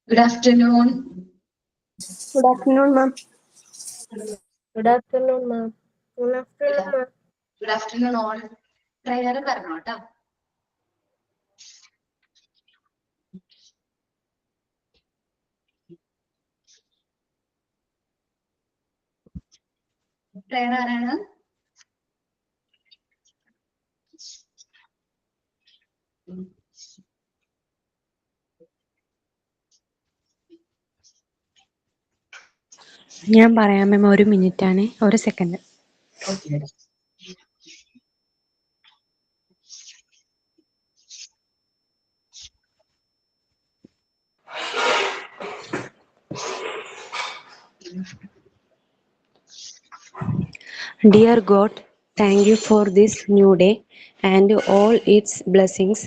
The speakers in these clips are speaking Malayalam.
Good afternoon. Good afternoon, ma'am. Good afternoon, ma'am. Good afternoon, ma'am. Good afternoon all. Prayer പറഞ്ഞോട്ടോ. Prayer ആരാണ്? ഞാൻ പറയാം മാം, ഒരു മിനിറ്റ് ആണ്, ഒരു second. Okay. Dear God, thank you for this new day and all its blessings.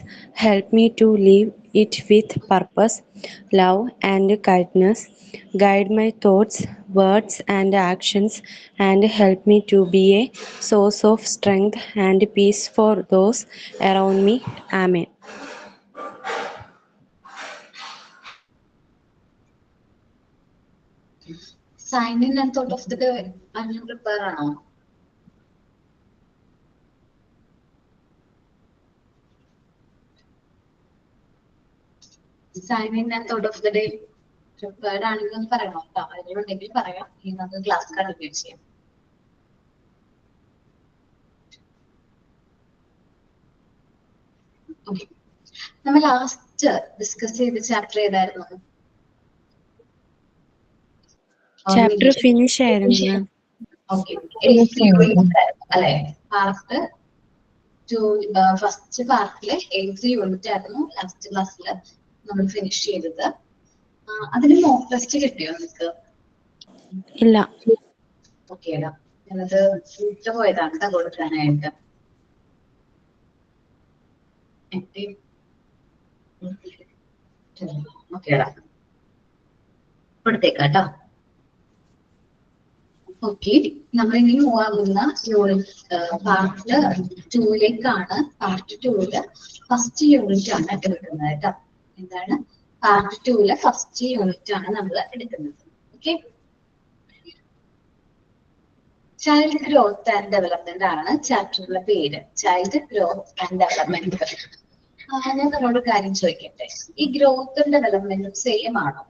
Help me to live it with purpose, love, and kindness. Guide my thoughts, words, and actions, and help me to be a source of strength and peace for those around me. Amen. Sign in and thought of the day. I'm prepare. Sign in and thought of the day. Prepared ആണെങ്കിലും പറയണം കേട്ടോ. അതിലുണ്ടെങ്കിൽ പറയാം. ഈ നമുക്ക് ക്ലാസ് കണ്ടിന്യൂ ചെയ്യാം. Okay. നമ്മൾ ലാസ്റ്റ് ഡിസ്കസ് ചെയ്ത ചാപ്റ്റർ ഏതായിരുന്നു? ചാപ്റ്റർ ഫിനിഷ് ആയിരുന്നു മാം. ഓക്കെ, അല്ലെ? പാർട്ട് 2 ഫസ്റ്റ് പാർട്ടിലെ 8th യൂണിറ്റ് ആയിരുന്നു ലാസ്റ്റ് ക്ലാസ്സിൽ നമ്മൾ ഫിനിഷ് ചെയ്തത്. അതിന് മോക്ക് ടെസ്റ്റ് കിട്ടിയോ നിങ്ങൾക്ക്? ഇല്ല. ഓക്കെ, ഞാനത് പോയതാണ് കൊടുക്കാനായിട്ട്. ഓക്കേടാ, കൊടുത്തേക്കാട്ടോ. ഓക്കെ, നമ്മളിനി പോകാവുന്ന യൂണിറ്റ് പാർട്ട് 2ലേക്കാണ്. പാർട്ട് 2ല് ഫസ്റ്റ് യൂണിറ്റ് ആണ് എടുക്കുന്നത് കേട്ടോ. എന്താണ്? പാർട്ട് 2ലെ ഫസ്റ്റ് യൂണിറ്റ് ആണ് നമ്മൾ എടുക്കുന്നത്. Okay, child growth and development ആണ് ചാപ്റ്ററിന്റെ പേര്. Child growth and development. ഞാൻ നിങ്ങളോട് കാര്യം ചോദിക്കട്ടെ, ഈ ഗ്രോത്തും ഡെവലപ്മെന്റും സെയിം ആണോ?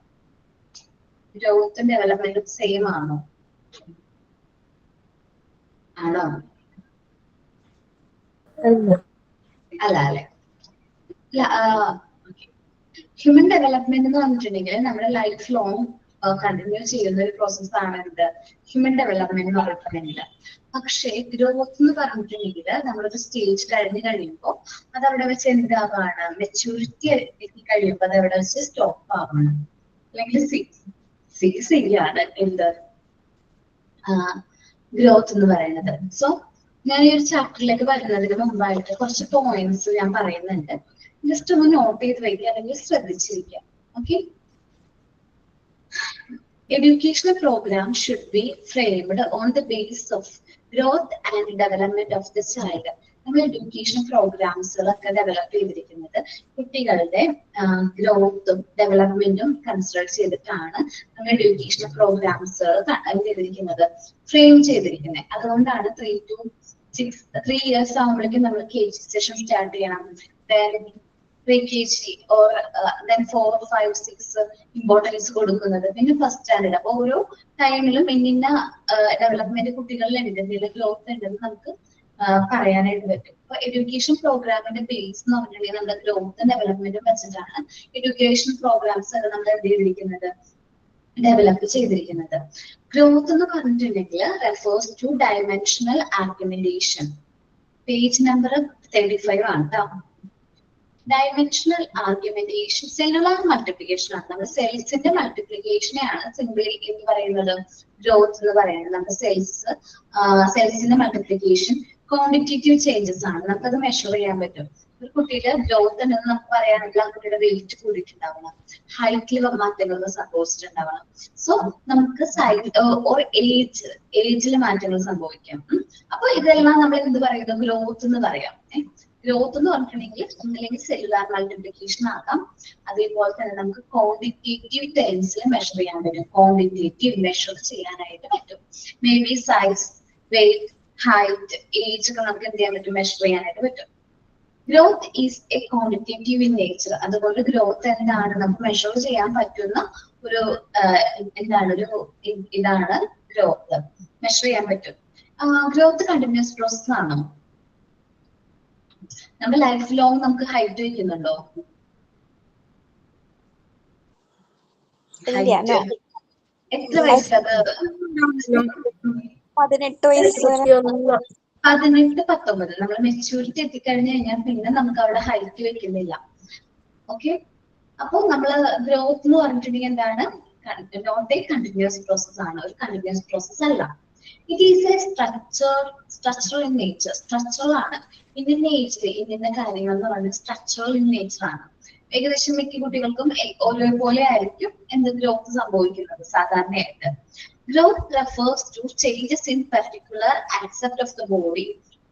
ഗ്രോത്തും ഡെവലപ്മെന്റും സെയിം ആണോ? ആണോ? അല്ല അല്ലെ? ഹ്യൂമൻ ഡെവലപ്മെന്റ് എന്ന് പറഞ്ഞിട്ടുണ്ടെങ്കിൽ നമ്മുടെ ലൈഫ് ലോങ് കണ്ടിന്യൂ ചെയ്യുന്ന ഒരു പ്രോസസ് ആണ് ഇത് ഹ്യൂമൻ ഡെവലപ്മെന്റ് എന്ന് പറഞ്ഞിട്ടുണ്ടെങ്കിൽ. പക്ഷേ ഗ്രോത്ത് എന്ന് പറഞ്ഞിട്ടുണ്ടെങ്കിൽ നമ്മളൊരു സ്റ്റേജ് കഴിഞ്ഞ് കഴിയുമ്പോൾ അത് അവിടെ വെച്ച് എന്താവാണ്? മെച്യൂരിറ്റി എത്തി കഴിയുമ്പോൾ അത് അവിടെ വെച്ച് സ്റ്റോപ്പ് ആവാണ്. അല്ലെങ്കിൽ ആണ് എന്ത് ഗ്രോത്ത് എന്ന് പറയുന്നത്. സോ ഞാൻ ഈ ഒരു ചാപ്റ്ററിലേക്ക് വരുന്നതിന് മുമ്പായിട്ട് കുറച്ച് പോയിന്റ്സ് ഞാൻ പറയുന്നുണ്ട്. ജസ്റ്റ് ഒന്ന് നോട്ട് ചെയ്ത് വയ്ക്കുക, അല്ലെങ്കിൽ ശ്രദ്ധിച്ചിരിക്കുക. Okay, educational program should be framed on the basis of growth and development of the child. നമ്മൾ എഡ്യൂക്കേഷൻ പ്രോഗ്രാംസുകളൊക്കെ ഡെവലപ്പ് ചെയ്തിരിക്കുന്നത് കുട്ടികളുടെ ഗ്രോത്തും ഡെവലപ്മെന്റും കൺസിഡർ ചെയ്തിട്ടാണ് നമ്മൾ എഡ്യൂക്കേഷൻ പ്രോഗ്രാംസുകൾ ചെയ്തിരിക്കുന്നത്, ഫ്രെയിം ചെയ്തിരിക്കുന്നത്. അതുകൊണ്ടാണ് 3 to 3 years ആകുമ്പോഴേക്കും നമ്മൾ KG സെഷൻ സ്റ്റാർട്ട് ചെയ്യണം. Then pre-KG or then 4, 5, 6 importance കൊടുക്കുന്നത്. പിന്നെ ഫസ്റ്റ് സ്റ്റാൻഡേർഡ്. അപ്പൊ ഓരോ ടൈമിലും ഇന്ന ഡെവലപ്മെന്റ് കുട്ടികളിൽ എന്തെങ്കിലും ഗ്രോത്ത് ഉണ്ടെന്ന് നമുക്ക് പറയാനായിട്ട് പറ്റും. അപ്പൊ എഡ്യൂക്കേഷൻ പ്രോഗ്രാമിന്റെ ബേസ് എന്ന് പറഞ്ഞിട്ടുണ്ടെങ്കിൽ നമ്മുടെ ഗ്രോത്ത് ഡെവലപ്മെന്റും വെച്ചിട്ടാണ് എഡ്യൂക്കേഷൻ പ്രോഗ്രാംസ് ഒക്കെ നമ്മൾ എന്ത് ചെയ്തിരിക്കുന്നത്, ഡെവലപ്പ് ചെയ്തിരിക്കുന്നത്. ഗ്രോത്ത് എന്ന് പറഞ്ഞിട്ടുണ്ടെങ്കിൽ refers two dimensional argumentation. Page number 35 ആണ് കേട്ടോ. ഡയമെൻഷണൽ ആർഗ്യുമെന്റേഷൻ സെല്ലുലാർ മൾട്ടിപ്ലിക്കേഷൻ ആണ്. നമ്മുടെ സെൽസിന്റെ മൾട്ടിപ്ലിക്കേഷനെയാണ് സിംപിളി എന്ന് പറയുന്നത് ഗ്രോത്ത് എന്ന് പറയുന്നത്. നമ്മുടെ സെൽസിന്റെ മൾട്ടിപ്ലിക്കേഷൻ ക്വാണ്ടിറ്റേറ്റീവ് ചേഞ്ചസ് ആണ്. നമുക്കത് മെഷർ ചെയ്യാൻ പറ്റും. ഒരു കുട്ടിയുടെ ഗ്രോത്ത് ഉണ്ടെന്ന് നമുക്ക് പറയാനുള്ള ആ കുട്ടിയുടെ വെയിറ്റ് കൂടിയിട്ടുണ്ടാവണം, ഹൈറ്റിൽ മാറ്റങ്ങൾ സംഭവിച്ചിട്ടുണ്ടാവണം. സോ നമുക്ക് ഏജിൽ മാറ്റങ്ങൾ സംഭവിക്കാം. അപ്പൊ ഇതെല്ലാം നമ്മൾ എന്ത് പറയുന്നത്, ഗ്രോത്ത് എന്ന് പറയാം. ഗ്രോത്ത് എന്ന് പറഞ്ഞിട്ടുണ്ടെങ്കിൽ ഒന്നില്ലെങ്കിൽ സെല്ലുലാർ മൾട്ടിപ്ലിക്കേഷൻ ആകാം, അതേപോലെ തന്നെ നമുക്ക് ക്വാണ്ടിറ്റേറ്റീവ് ടേംസിൽ മെഷർ ചെയ്യാൻ പറ്റും. ക്വാണ്ടിറ്റേറ്റീവ് മെഷർ ചെയ്യാനായിട്ട് പറ്റും. Maybe size, weight, height, age ഒക്കെ നമുക്ക് എന്ത് ചെയ്യാൻ പറ്റും, മെഷർ ചെയ്യാനായിട്ട് പറ്റും. Growth is a quantitative in nature. അതുപോലെ ഗ്രോത്ത് എന്താണ്, നമുക്ക് മെഷർ ചെയ്യാൻ പറ്റുന്ന ഒരു ഇതാണ് ഗ്രോത്ത്. മെഷർ ചെയ്യാൻ പറ്റും. ഗ്രോത്ത് കണ്ടിന്യൂസ് പ്രോസസ് ആണോ? നമ്മുടെ ലൈഫ് ലോങ് നമുക്ക് ഹൈറ്റ് വയ്ക്കുന്നുണ്ടോ? എത്ര വയസ്സത്? 18 വയസ്സ് 18, 19 നമ്മൾ മെച്യൂരിറ്റി എത്തിക്കഴിഞ്ഞു കഴിഞ്ഞാൽ പിന്നെ നമുക്ക് അവിടെ ഹൈറ്റ് വെക്കുന്നില്ല. ഓക്കെ, അപ്പൊ നമ്മള് ഗ്രോത്ത് എന്ന് പറഞ്ഞിട്ടുണ്ടെങ്കിൽ എന്താണ്, നോട്ട് എ കണ്ടിന്യൂസ് പ്രോസസ് ആണ്, ഒരു കണ്ടിന്യൂസ് പ്രോസസ് അല്ല. It is A structural in nature. Structural ആണ്. ഇന്ന ഏജിൽ ഇന്ന കാര്യങ്ങൾ എന്ന് പറയുന്നത് സ്ട്രക്ചറൽ ഇൻ നേച്ചർ ആണ്. ഏകദേശം മിക്ക കുട്ടികൾക്കും ഒരേപോലെ ആയിരിക്കും എന്ത് ഗ്രോത്ത് സംഭവിക്കുന്നത് സാധാരണയായിട്ട്. Growth refers to changes in particular aspect of the body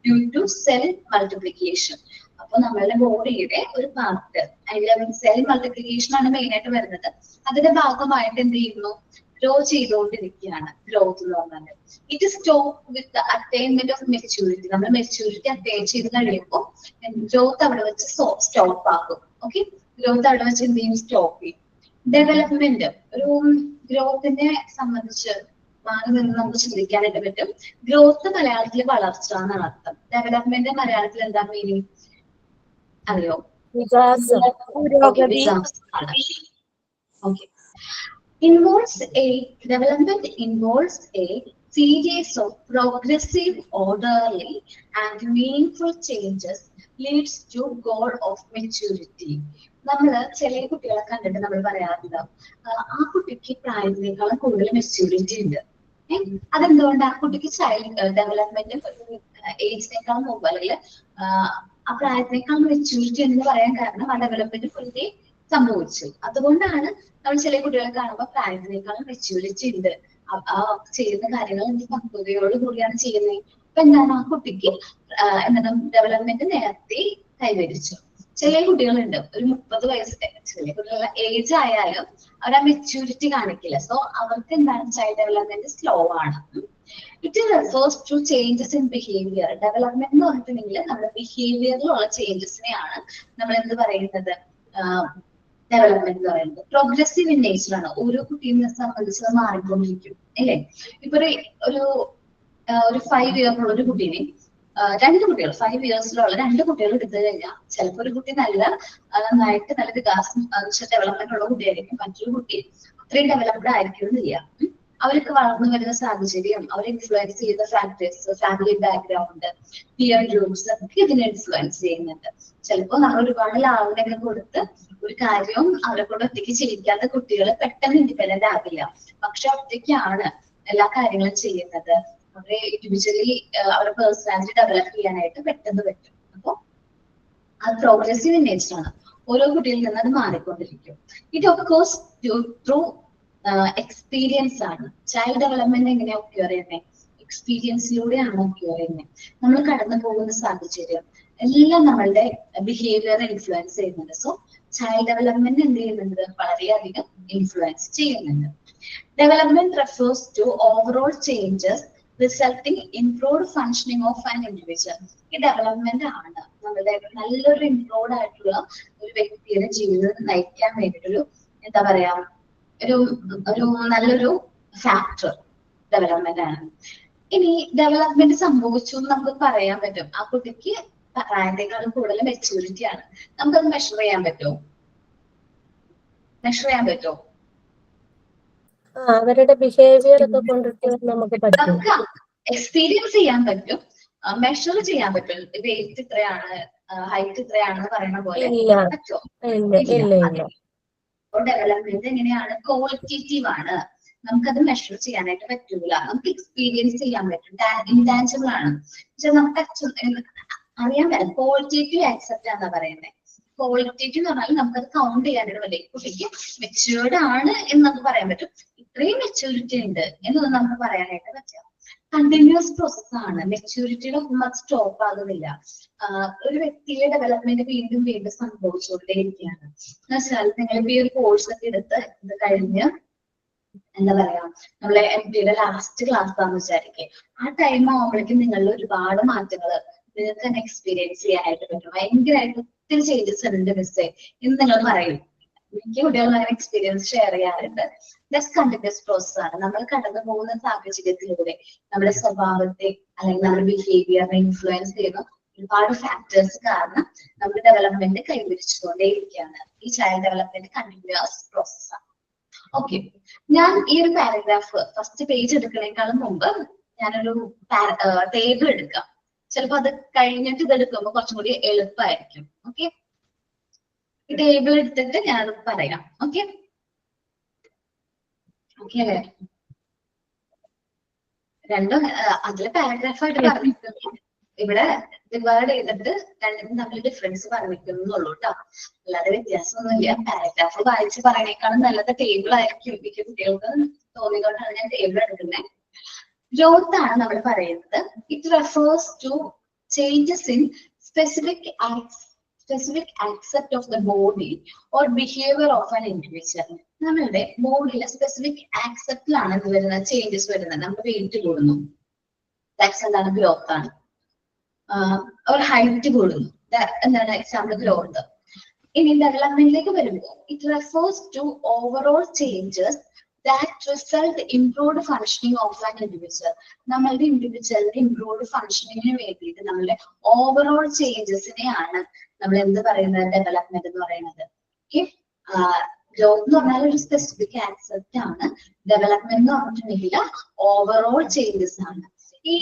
due to cell multiplication. അപ്പൊ നമ്മളുടെ ബോഡിയുടെ ഒരു പാർട്ട്, അതിൽ സെൽ മൾട്ടിപ്ലിക്കേഷൻ ആണ് മെയിൻ ആയിട്ട് വരുന്നത്. അതിന്റെ ഭാഗമായിട്ട് എന്ത് ചെയ്യുന്നു, ഗ്രോ ചെയ്തുകൊണ്ടിരിക്കുകയാണ് ഗ്രോത്ത് എന്ന് പറഞ്ഞാൽ. It stop with the attainment of maturity. നമ്മൾ മെച്യൂരിറ്റി അറ്റൈൻ ചെയ്ത് കഴിയുമ്പോൾ ഗ്രോത്ത് അവിടെ വെച്ച് സ്റ്റോപ്പ് ആകും. ഓക്കെ, ഗ്രോത്ത് അവിടെ വെച്ച് എന്ത് ചെയ്യും, സ്റ്റോപ്പ് ചെയ്യും. ഡെവലപ്മെന്റ്, ഒരു ഗ്രോത്തിനെ സംബന്ധിച്ച് മാറി നിന്ന് നമുക്ക് ചിന്തിക്കാനായിട്ട് പറ്റും. ഗ്രോത്ത് മലയാളത്തിൽ വളർച്ച എന്നാണ് അർത്ഥം. ഡെവലപ്മെന്റ് മലയാളത്തിൽ എന്താ മീനിങ് അറിയോ? Okay. Development involves a series of progressive, orderly and meaningful changes leads to goal of maturity. നമ്മള് ചില കുട്ടികളെ കണ്ടിട്ട് നമ്മൾ പറയാറുണ്ട്, ആ കുട്ടിക്ക് പ്രായത്തിനേക്കാളും കൂടുതൽ മെച്യൂരിറ്റി ഉണ്ട്. അതെന്തുകൊണ്ട്? ആ കുട്ടിക്ക് ചൈൽഡ് ഡെവലപ്മെന്റ് ഏജിനേക്കാളും മുമ്പ് അല്ലെങ്കിൽ ആ പ്രായത്തിനേക്കാൾ മെച്യൂരിറ്റി എന്ന് പറയാൻ കാരണം ആ ഡെവലപ്മെന്റ് ഫുള്ളി സംഭവിച്ചു. അതുകൊണ്ടാണ് നമ്മൾ ചില കുട്ടികളെ കാണുമ്പോൾ പ്രായത്തിനേക്കാളും മെച്യൂരിറ്റി ഉണ്ട്, ആ ചെയ്യുന്ന കാര്യങ്ങൾ പക്വതയോട് കൂടിയാണ് ചെയ്യുന്നത്. അപ്പൊ എന്താണ്, ആ കുട്ടിക്ക് എന്താണ് ഡെവലപ്മെന്റ് നേരത്തെ കൈവരിച്ചു. ചില കുട്ടികളുണ്ട് ഒരു 30 വയസ്സ്, ചില കുട്ടികളുടെ ഏജ് ആയാലും അവർ ആ മെച്യൂരിറ്റി കാണിക്കില്ല. സോ അവർക്ക് എന്താണ്, ചൈൽഡ് ഡെവലപ്മെന്റ് സ്ലോ ആണ്. It refers to changes in behaviour. Development എന്ന് പറഞ്ഞിട്ടുണ്ടെങ്കിൽ നമ്മുടെ ബിഹേവിയറിലുള്ള ചേഞ്ചസിനെയാണ് നമ്മൾ എന്ത് പറയുന്നത്, ഡെവലപ്മെന്റ് എന്ന് പറയുന്നത്. പ്രോഗ്രസീവ് ഇൻ നേച്ചർ ആണ്. ഓരോ കുട്ടീനെ സംബന്ധിച്ച് മാറിക്കൊണ്ടിരിക്കും അല്ലേ. ഇപ്പൊ ഒരു 5 ഇയറിലുള്ള ഒരു കുട്ടീനെ 2 കുട്ടികൾ 5 ഇയേഴ്സിലുള്ള 2 കുട്ടികൾ എടുത്തു കഴിഞ്ഞാൽ ചിലപ്പോൾ ഒരു കുട്ടി നന്നായിട്ട് നല്ല വികാസം ഡെവലപ്മെന്റ് ഉള്ള കുട്ടിയായിരിക്കും, മറ്റൊരു കുട്ടി അത്രയും ഡെവലപ്ഡ് ആയിരിക്കുന്നില്ല. അവർക്ക് വളർന്നു വരുന്ന സാഹചര്യം, അവർ ഇൻഫ്ലുവൻസ് ചെയ്ത factors, family background, peer groups ഒക്കെ ഇതിനെ ഇൻഫ്ലുവൻസ് ചെയ്യുന്നുണ്ട്. ചിലപ്പോൾ നമ്മൾ ഒരുപാട് ലാഭനൊക്കെ കൊടുത്ത് ഒരു കാര്യവും അവരെ കൊണ്ട് ഒറ്റയ്ക്ക് ചെയ്യിക്കാത്ത കുട്ടികൾ പെട്ടെന്ന് ഇൻഡിപെൻഡന്റ് ആകില്ല. പക്ഷെ ഒറ്റയ്ക്കാണ് എല്ലാ കാര്യങ്ങളും ചെയ്യുന്നത്. അവരെ ഇൻഡിവിജ്വലി അവരുടെ പേഴ്സണാലിറ്റി ഡെവലപ്പ് ചെയ്യാനായിട്ട് പെട്ടെന്ന് പറ്റും. അപ്പൊ അത് പ്രോഗ്രസീവ് നേച്ചർ ആണ്. ഓരോ കുട്ടിയിൽ നിന്ന് അത് മാറിക്കൊണ്ടിരിക്കും. It off course through experience ആണ്. ചൈൽഡ് ഡെവലപ്മെന്റ് എങ്ങനെയാ ഒക്യൂർ ചെയ്യുന്നത്? എക്സ്പീരിയൻസിലൂടെയാണ് ഒക്യൂർ ചെയ്യുന്നത്. നമ്മൾ കടന്നു പോകുന്ന സാഹചര്യം എല്ലാം നമ്മളുടെ ബിഹേവിയറെ ഇൻഫ്ലുവൻസ് ചെയ്യുന്നുണ്ട്. സോ ചൈൽഡ് ഡെവലപ്മെന്റ് എന്ത് ചെയ്യുന്നുണ്ട്, വളരെയധികം ഇൻഫ്ലുവൻസ് ചെയ്യുന്നുണ്ട്. Development refers to overall changes resulting improved functioning of an individual. ഈ ഡെവലപ്മെന്റ് ആണ് നമ്മുടെ നല്ലൊരു ഇംപ്രൂവ്ഡ് ആയിട്ടുള്ള ഒരു വ്യക്തിയുടെ ജീവിതം നയിക്കാൻ വേണ്ടിയിട്ടൊരു എന്താ പറയാ ഒരു ഒരു നല്ലൊരു ഫാക്ടർ ഡെവലപ്മെന്റ് ആണ്. ഇനി ഡെവലപ്മെന്റ് സംഭവിച്ചു എന്ന് നമുക്ക് പറയാൻ പറ്റും. ആ കുട്ടിക്ക് പ്രായത്തെക്കാളും കൂടുതൽ മെച്യൂരിറ്റി ആണ്. നമുക്കത് മെഷർ ചെയ്യാൻ പറ്റുമോ? അവരുടെ ബിഹേവിയർ ഒക്കെ കൊണ്ടിട്ട് നമുക്ക് പറ്റും. നമുക്ക് എക്സ്പീരിയൻസ് ചെയ്യാൻ പറ്റും, മെഷർ ചെയ്യാൻ പറ്റും. വെയിറ്റ് ഇത്രയാണ്, ഹൈറ്റ് ഇത്രയാണെന്ന് പറയുന്ന പോലെ പറ്റുമോ? ഡെവലപ്മെന്റ് എങ്ങനെയാണ്? ക്വാളിറ്റേറ്റീവ് ആണ്. നമുക്കത് മെഷർ ചെയ്യാനായിട്ട് പറ്റൂല. നമുക്ക് എക്സ്പീരിയൻസ് ചെയ്യാൻ പറ്റും. ഇൻടാഞ്ചിബിൾ ആണ്. പക്ഷെ നമുക്ക് അറിയാൻ പറ്റും. ക്വാളിറ്റേറ്റീവ് ആക്സെപ്റ്റ് എന്നാ പറയുന്നത്. ക്വാളിറ്റേറ്റീവ് എന്ന് പറഞ്ഞാൽ നമുക്കത് കൗണ്ട് ചെയ്യാനായിട്ട് പറ്റും. കുട്ടിക്ക് മെച്യൂർഡ് ആണ് എന്ന് നമുക്ക് പറയാൻ പറ്റും. ഇത്രയും മെച്യൂരിറ്റി ഉണ്ട് എന്നൊന്നും നമുക്ക് പറയാനായിട്ട് പറ്റില്ല. കണ്ടിന്യൂസ് പ്രോസസ് ആണ്. മെച്യൂരിറ്റിയുടെ ഒപ്പം അത് സ്റ്റോപ്പ് ആകുന്നില്ല. ഒരു വ്യക്തിയുടെ ഡെവലപ്മെന്റ് വീണ്ടും വീണ്ടും സംഭവിച്ചുകൊണ്ടേയിരിക്കുകയാണ്. എന്നുവെച്ചാൽ നിങ്ങൾ ഈ ഒരു കോഴ്സ് ഒക്കെ എടുത്ത് ഇത് കഴിഞ്ഞ് എന്താ പറയാ നമ്മളെ MBA ലാസ്റ്റ് ക്ലാസ് ആണെന്ന് വിചാരിക്കുക. ആ ടൈം ആവുമ്പോഴേക്കും നിങ്ങളിൽ ഒരുപാട് മാറ്റങ്ങൾ നിങ്ങൾക്ക് തന്നെ എക്സ്പീരിയൻസ് ചെയ്യാനായിട്ട് പറ്റും. ഭയങ്കരമായിട്ട് ഒത്തിരി ചേഞ്ചസ് ഉണ്ട് മിസ്സേ എന്ന് നിങ്ങൾ പറയും. മിക്ക കുട്ടികളും അങ്ങനെ എക്സ്പീരിയൻസ് ഷെയർ ചെയ്യാറുണ്ട്. പ്ലസ് കണ്ടിന്യൂസ് പ്രോസസ് ആണ്. നമ്മൾ കടന്നു പോകുന്ന സാഹചര്യത്തിലൂടെ നമ്മുടെ സ്വഭാവത്തെ അല്ലെങ്കിൽ നമ്മുടെ ബിഹേവിയറിനെ ഇൻഫ്ലുവൻസ് ചെയ്യുന്ന ഒരുപാട് ഫാക്ടേഴ്സ് കാരണം നമ്മുടെ ഡെവലപ്മെന്റ് കൈവരിച്ചുകൊണ്ടേയിരിക്കുകയാണ്. ഈ ചൈൽഡ് ഡെവലപ്മെന്റ് കണ്ടിന്യൂസ് പ്രോസസ് ആണ്. ഓക്കെ, ഞാൻ ഈ ഒരു പാരഗ്രാഫ് ഫസ്റ്റ് പേജ് എടുക്കുന്നതിനേക്കാളും മുമ്പ് ഞാനൊരു ടേബിൾ എടുക്കാം. ചിലപ്പോ അത് കഴിഞ്ഞിട്ട് ഇത് എടുക്കുമ്പോൾ കുറച്ചും കൂടി എളുപ്പമായിരിക്കും. ഓക്കെ, ഈ ടേബിൾ എടുത്തിട്ട് ഞാനത് പറയാം. ഓക്കെ ഓക്കെ അല്ലേ? രണ്ടും അതിലെ പാരഗ്രാഫായിട്ട് പറഞ്ഞിട്ടുണ്ട്. ഇവിടെ ഡിവൈഡ് ചെയ്തിട്ട് രണ്ടും തമ്മിൽ ഡിഫറൻസ് പറഞ്ഞിരിക്കുന്നുള്ളൂ കേട്ടോ. അല്ലാതെ വ്യത്യാസമൊന്നുമില്ല. പാരഗ്രാഫ് വായിച്ച് പറയണേക്കാളും നല്ലത് ടേബിൾ ആയിരിക്കും മിക്ക കുട്ടികൾക്ക് തോന്നിക്കൊണ്ടാണ് ഞാൻ ടേബിൾ എടുക്കുന്നത്. ഗ്രോത്ത് ആണ് നമ്മൾ പറയുന്നത്. It refers to changes in specific accept of the body or behaviour of an individual. നമ്മളുടെ ബോഡിയിലെ സ്പെസിഫിക് ആക്സെപ്റ്റിലാണ് എന്ത് വരുന്നത്? ചേഞ്ചസ് വരുന്നത്. നമ്മുടെ വെയിറ്റ് കൂടുന്നു, എന്താണ്? ഗ്രോത്ത് ആണ്. ഒരു ഹൈറ്റ് കൂടുന്നു, എന്താണ്? Example growth. ഇനി ഡെവലപ്മെന്റിലേക്ക് വരുമ്പോൾ it refers to overall changes that result improved functioning of an individual. നമ്മളുടെ ഇൻഡിവിജ്വലിന്റെ ഇംപ്രൂവ്ഡ് ഫങ്ഷനിങ്ങിന് വേണ്ടിയിട്ട് നമ്മളുടെ ഓവറോൾ ചേഞ്ചസിനെയാണ് നമ്മൾ എന്ത് പറയുന്നത്? ഡെവലപ്മെന്റ് എന്ന് പറയുന്നത്. ഓക്കെ, ഗ്രോത്ത് എന്ന് പറഞ്ഞാൽ ഒരു സ്പെസിഫിക് ആക്സെപ്റ്റ് ആണ്. ഡെവലപ്മെന്റ് എന്ന് പറഞ്ഞിട്ടുണ്ടെങ്കിൽ ഓവറോൾ ചേഞ്ചസ് ആണ്. ഈ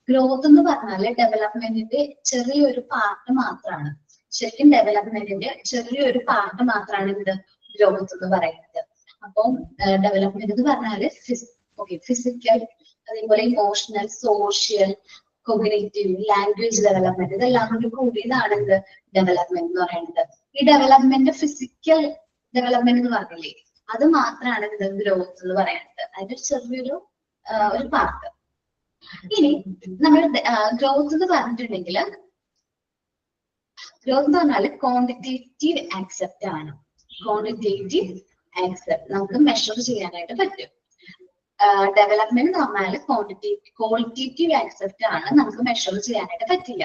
ഗ്രോത്ത് എന്ന് പറഞ്ഞാല് ഡെവലപ്മെന്റിന്റെ ചെറിയൊരു പാർട്ട് മാത്രമാണ്. ശരിക്കും ഡെവലപ്മെന്റിന്റെ ചെറിയൊരു പാർട്ട് മാത്രമാണ് ഇത് ഗ്രോത്ത് എന്ന് പറയുന്നത്. അപ്പം ഡെവലപ്മെന്റ് എന്ന് പറഞ്ഞാല് ഫിസിക്കൽ, അതേപോലെ emotional, social, cognitive, language development, ഇതെല്ലാം കൂടി കൂടിയതാണ് ഇത് ഡെവലപ്മെന്റ് എന്ന് പറയുന്നത്. ഈ ഡെവലപ്മെന്റ് ഫിസിക്കൽ ഡെവലപ്മെന്റ് എന്ന് പറഞ്ഞില്ലേ, അത് മാത്രമാണ് ഇത് ഗ്രോത്ത് എന്ന് പറയുന്നത്. അതിന്റെ ചെറിയൊരു ഒരു പാർട്ട്. ഇനി നമ്മൾ ഗ്രോത്ത് എന്ന് പറഞ്ഞിട്ടുണ്ടെങ്കിൽ ഗ്രോത്ത് എന്ന് പറഞ്ഞാൽ ക്വാണ്ടിറ്റേറ്റീവ് ആക്സെപ്റ്റ് ആണ്. ക്വാണ്ടിറ്റേറ്റീവ് ആക്സെപ്റ്റ് നമുക്ക് മെഷർ ചെയ്യാനായിട്ട് പറ്റും. ഡെവലപ്മെന്റ് എന്ന് പറഞ്ഞാൽ ക്വാളിറ്റേറ്റീവ് ആക്സെപ്റ്റ് ആണ്, നമുക്ക് മെഷർ ചെയ്യാനായിട്ട് പറ്റില്ല.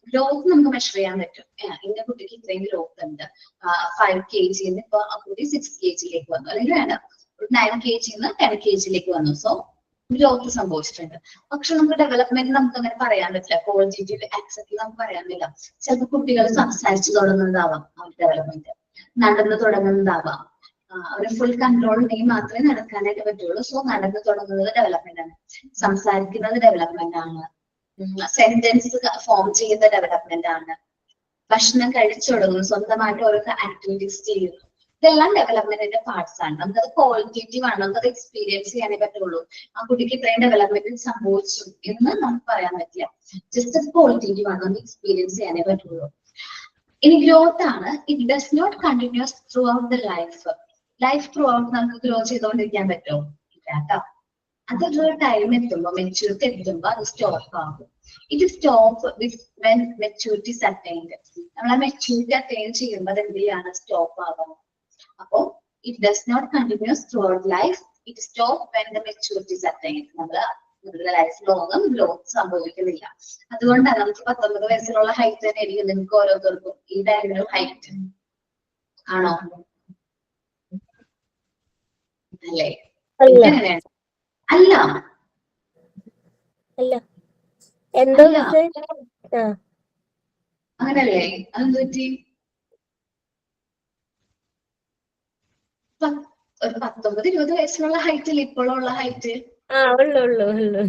ഗ്രോത്ത് നമുക്ക് മെഷർ ചെയ്യാൻ പറ്റും. ഇന്ന കുട്ടിക്ക് ഇത്രയും ഗ്രോത്ത് ഉണ്ട്, 5 kg ഇപ്പൊ ആ കുട്ടി 6 kg വന്നു, അല്ലെങ്കിൽ വേണ്ട 9 kg 10 kg വന്നു. സോ ഗ്രോത്ത് സംഭവിച്ചിട്ടുണ്ട്. പക്ഷെ നമുക്ക് ഡെവലപ്മെന്റ് നമുക്ക് അങ്ങനെ പറയാൻ പറ്റില്ല. ക്വാളിറ്റേറ്റീവ് ആക്സെപ്റ്റ് നമുക്ക് പറയാൻ പറ്റില്ല. ചിലപ്പോൾ കുട്ടികൾ സംസാരിച്ചു തുടങ്ങുന്നതാവാം അവരുടെ ഡെവലപ്മെന്റ്, നടന്നു തുടങ്ങുന്നതാവാം. അവര് ഫുൾ കൺട്രോൾ ഉണ്ടെങ്കിൽ മാത്രമേ നടക്കാനായിട്ട് പറ്റുള്ളൂ. സോ നടന്നു തുടങ്ങുന്നത് ഡെവലപ്മെന്റ് ആണ്. സംസാരിക്കുന്നത് ഡെവലപ്മെന്റ് ആണ്. സെന്റൻസ് ഫോം ചെയ്യുന്ന ഡെവലപ്മെന്റ് ആണ്. ഭക്ഷണം കഴിച്ചു തുടങ്ങുന്നു, സ്വന്തമായിട്ട് ഓരോ ആക്ടിവിറ്റീസ് ചെയ്യുന്നു, ഇതെല്ലാം ഡെവലപ്മെന്റിന്റെ പാർട്സ് ആണ്. നമുക്കത് ക്വാളിറ്റേറ്റീവ് ആണ്, നമുക്കത് എക്സ്പീരിയൻസ് ചെയ്യാനേ പറ്റുള്ളൂ. ആ കുട്ടിക്ക് ഇത്രയും ഡെവലപ്മെന്റ് സംഭവിച്ചു എന്ന് നമുക്ക് പറയാൻ പറ്റില്ല. ജസ്റ്റ് അത് ക്വാളിറ്റേറ്റീവ് ആണ്, നമുക്ക് എക്സ്പീരിയൻസ് ചെയ്യാനേ പറ്റുള്ളൂ. ഇനി ഗ്രോത്ത് ആണ്. It does not continues throughout the life throughout നമുക്ക് ഗ്രോ ചെയ്തുകൊണ്ടിരിക്കാൻ പറ്റുമോ? കേട്ടോ, അതൊരു ടൈം എത്തുമ്പോ, മെച്യൂരിറ്റി എത്തുമ്പോ അത് സ്റ്റോപ്പ് ആകും. It stop when maturity attained. നമ്മൾ ആ മെച്യൂരിറ്റി അറ്റൈൻ ചെയ്യുമ്പോൾ അത് എന്ത് ചെയ്യാണ്? സ്റ്റോപ്പ് ആകും. അപ്പോ it does not continues throughout life, it stop when the maturity attained. നമ്മൾ നിങ്ങളുടെ ലൈഫ് ലോങ് ഗ്രോത്ത് സംഭവിക്കുന്നില്ല. അതുകൊണ്ടാണ് നമുക്ക് 19 വയസ്സിലുള്ള ഹൈറ്റ് തന്നെ ആയിരിക്കും നിങ്ങൾക്ക് ഓരോരുത്തർക്കും ഈ ടൈമിലുള്ള ഹൈറ്റ് ആണോ? അല്ലേ? അല്ല എങ്ങനെയാണ്? അല്ല അല്ല എന്തോ അല്ല ആ അങ്ങനല്ലേ? അതെന്ത് പറ്റി? ഒരു 19-20 വയസ്സിലുള്ള ഹൈറ്റ് അല്ലേ ഇപ്പോഴുള്ള ഹൈറ്റ്? ആ ഉള്ളു ഉള്ളു ഉള്ളു.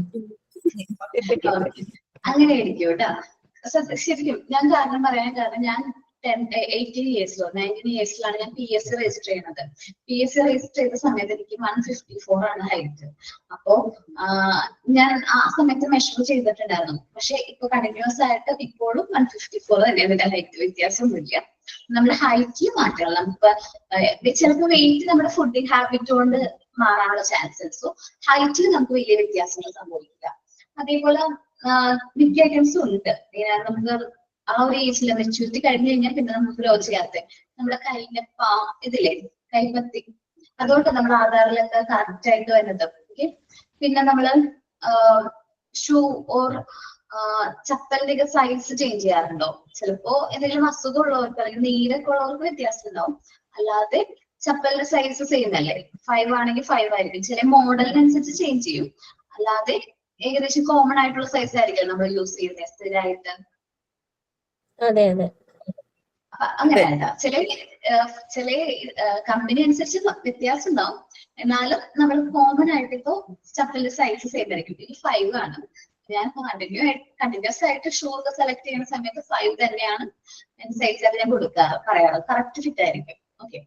അങ്ങനെ ആയിരിക്കും കേട്ടോ. ശരിക്കും ഞാൻ കാരണം പറയാൻ കാരണം ഞാൻ 18 ഇയേഴ്സിലോ 19 ഇയേഴ്സിലാണ് ഞാൻ PSC രജിസ്റ്റർ ചെയ്യുന്നത്. PSC രജിസ്റ്റർ ചെയ്ത സമയത്ത് എനിക്ക് 154 ആണ് ഹൈറ്റ്. അപ്പോ ഞാൻ ആ സമയത്ത് മെഷർ ചെയ്തിട്ടുണ്ടായിരുന്നു. പക്ഷെ ഇപ്പൊ കണ്ടിന്യൂസ് ആയിട്ട് ഇപ്പോഴും 154 തന്നെയാണ് എന്റെ ഹൈറ്റ്. വ്യത്യാസമൊന്നുമില്ല. നമ്മുടെ ഹൈറ്റിൽ മാറ്റങ്ങൾ നമുക്ക് ചിലപ്പോൾ വെയിറ്റ് നമ്മുടെ ഫുഡിങ് ഹാബിറ്റ് കൊണ്ട് മാറാനുള്ള ചാൻസ് ഉണ്ട്. സോ ഹൈറ്റിൽ നമുക്ക് വലിയ വ്യത്യാസങ്ങൾ സംഭവിക്കില്ല. അതേപോലെ മിക്ക ഐറ്റംസും ഉണ്ട്. നമുക്ക് ആ ഒരു ഏജിൽ മെച്യൂരിറ്റി കഴിഞ്ഞു കഴിഞ്ഞാൽ പിന്നെ നമുക്ക് ഗ്രോ ചെയ്യാത്ത നമ്മുടെ കൈയിന്റെ ഇതില്ലേ കൈപ്പത്തി, അതുകൊണ്ട് നമ്മുടെ ആധാറിലൊക്കെ കറക്റ്റ് ആയിട്ട് വരുന്നത്. ഓക്കെ, പിന്നെ നമ്മള് ഷൂ ഓർ ചപ്പലിന്റെ സൈസ് ചേഞ്ച് ചെയ്യാറുണ്ടോ? ചിലപ്പോ എന്തെങ്കിലും അസുഖം ഉള്ളവർക്ക് അല്ലെങ്കിൽ നീരൊക്കെ ഉള്ളവർക്ക് വ്യത്യാസം ഉണ്ടാവും. അല്ലാതെ ചപ്പലിന്റെ സൈസ് സെയിം അല്ലേ? 5 ആണെങ്കിൽ 5 ആയിരിക്കും. ചില മോഡലിനനുസരിച്ച് ചേഞ്ച് ചെയ്യും. അല്ലാതെ ഏകദേശം കോമൺ ആയിട്ടുള്ള സൈസ് ആയിരിക്കും നമ്മൾ യൂസ് ചെയ്യുന്നത് സ്ഥിരമായിട്ട്. അതെ അതെ അങ്ങനെയല്ല, ചില കമ്പനി അനുസരിച്ച് വ്യത്യാസം ഉണ്ടാവും. എന്നാലും നമ്മൾ കോമൺ ആയിട്ട് ഇപ്പോ ചപ്പലിന്റെ സൈസ് സെയിം ആയിരിക്കും. ഇത് 5 ആണ്. ഞാൻ കണ്ടിന്യൂസ് ആയിട്ട് ഷൂ ഒക്കെ സെലക്ട് ചെയ്യുന്ന സമയത്ത് 5 തന്നെയാണ് സൈസ് ആയിട്ട് ഞാൻ പറയാറ്. കറക്റ്റ് ഫിറ്റ് ആയിരിക്കും. ഓക്കെ,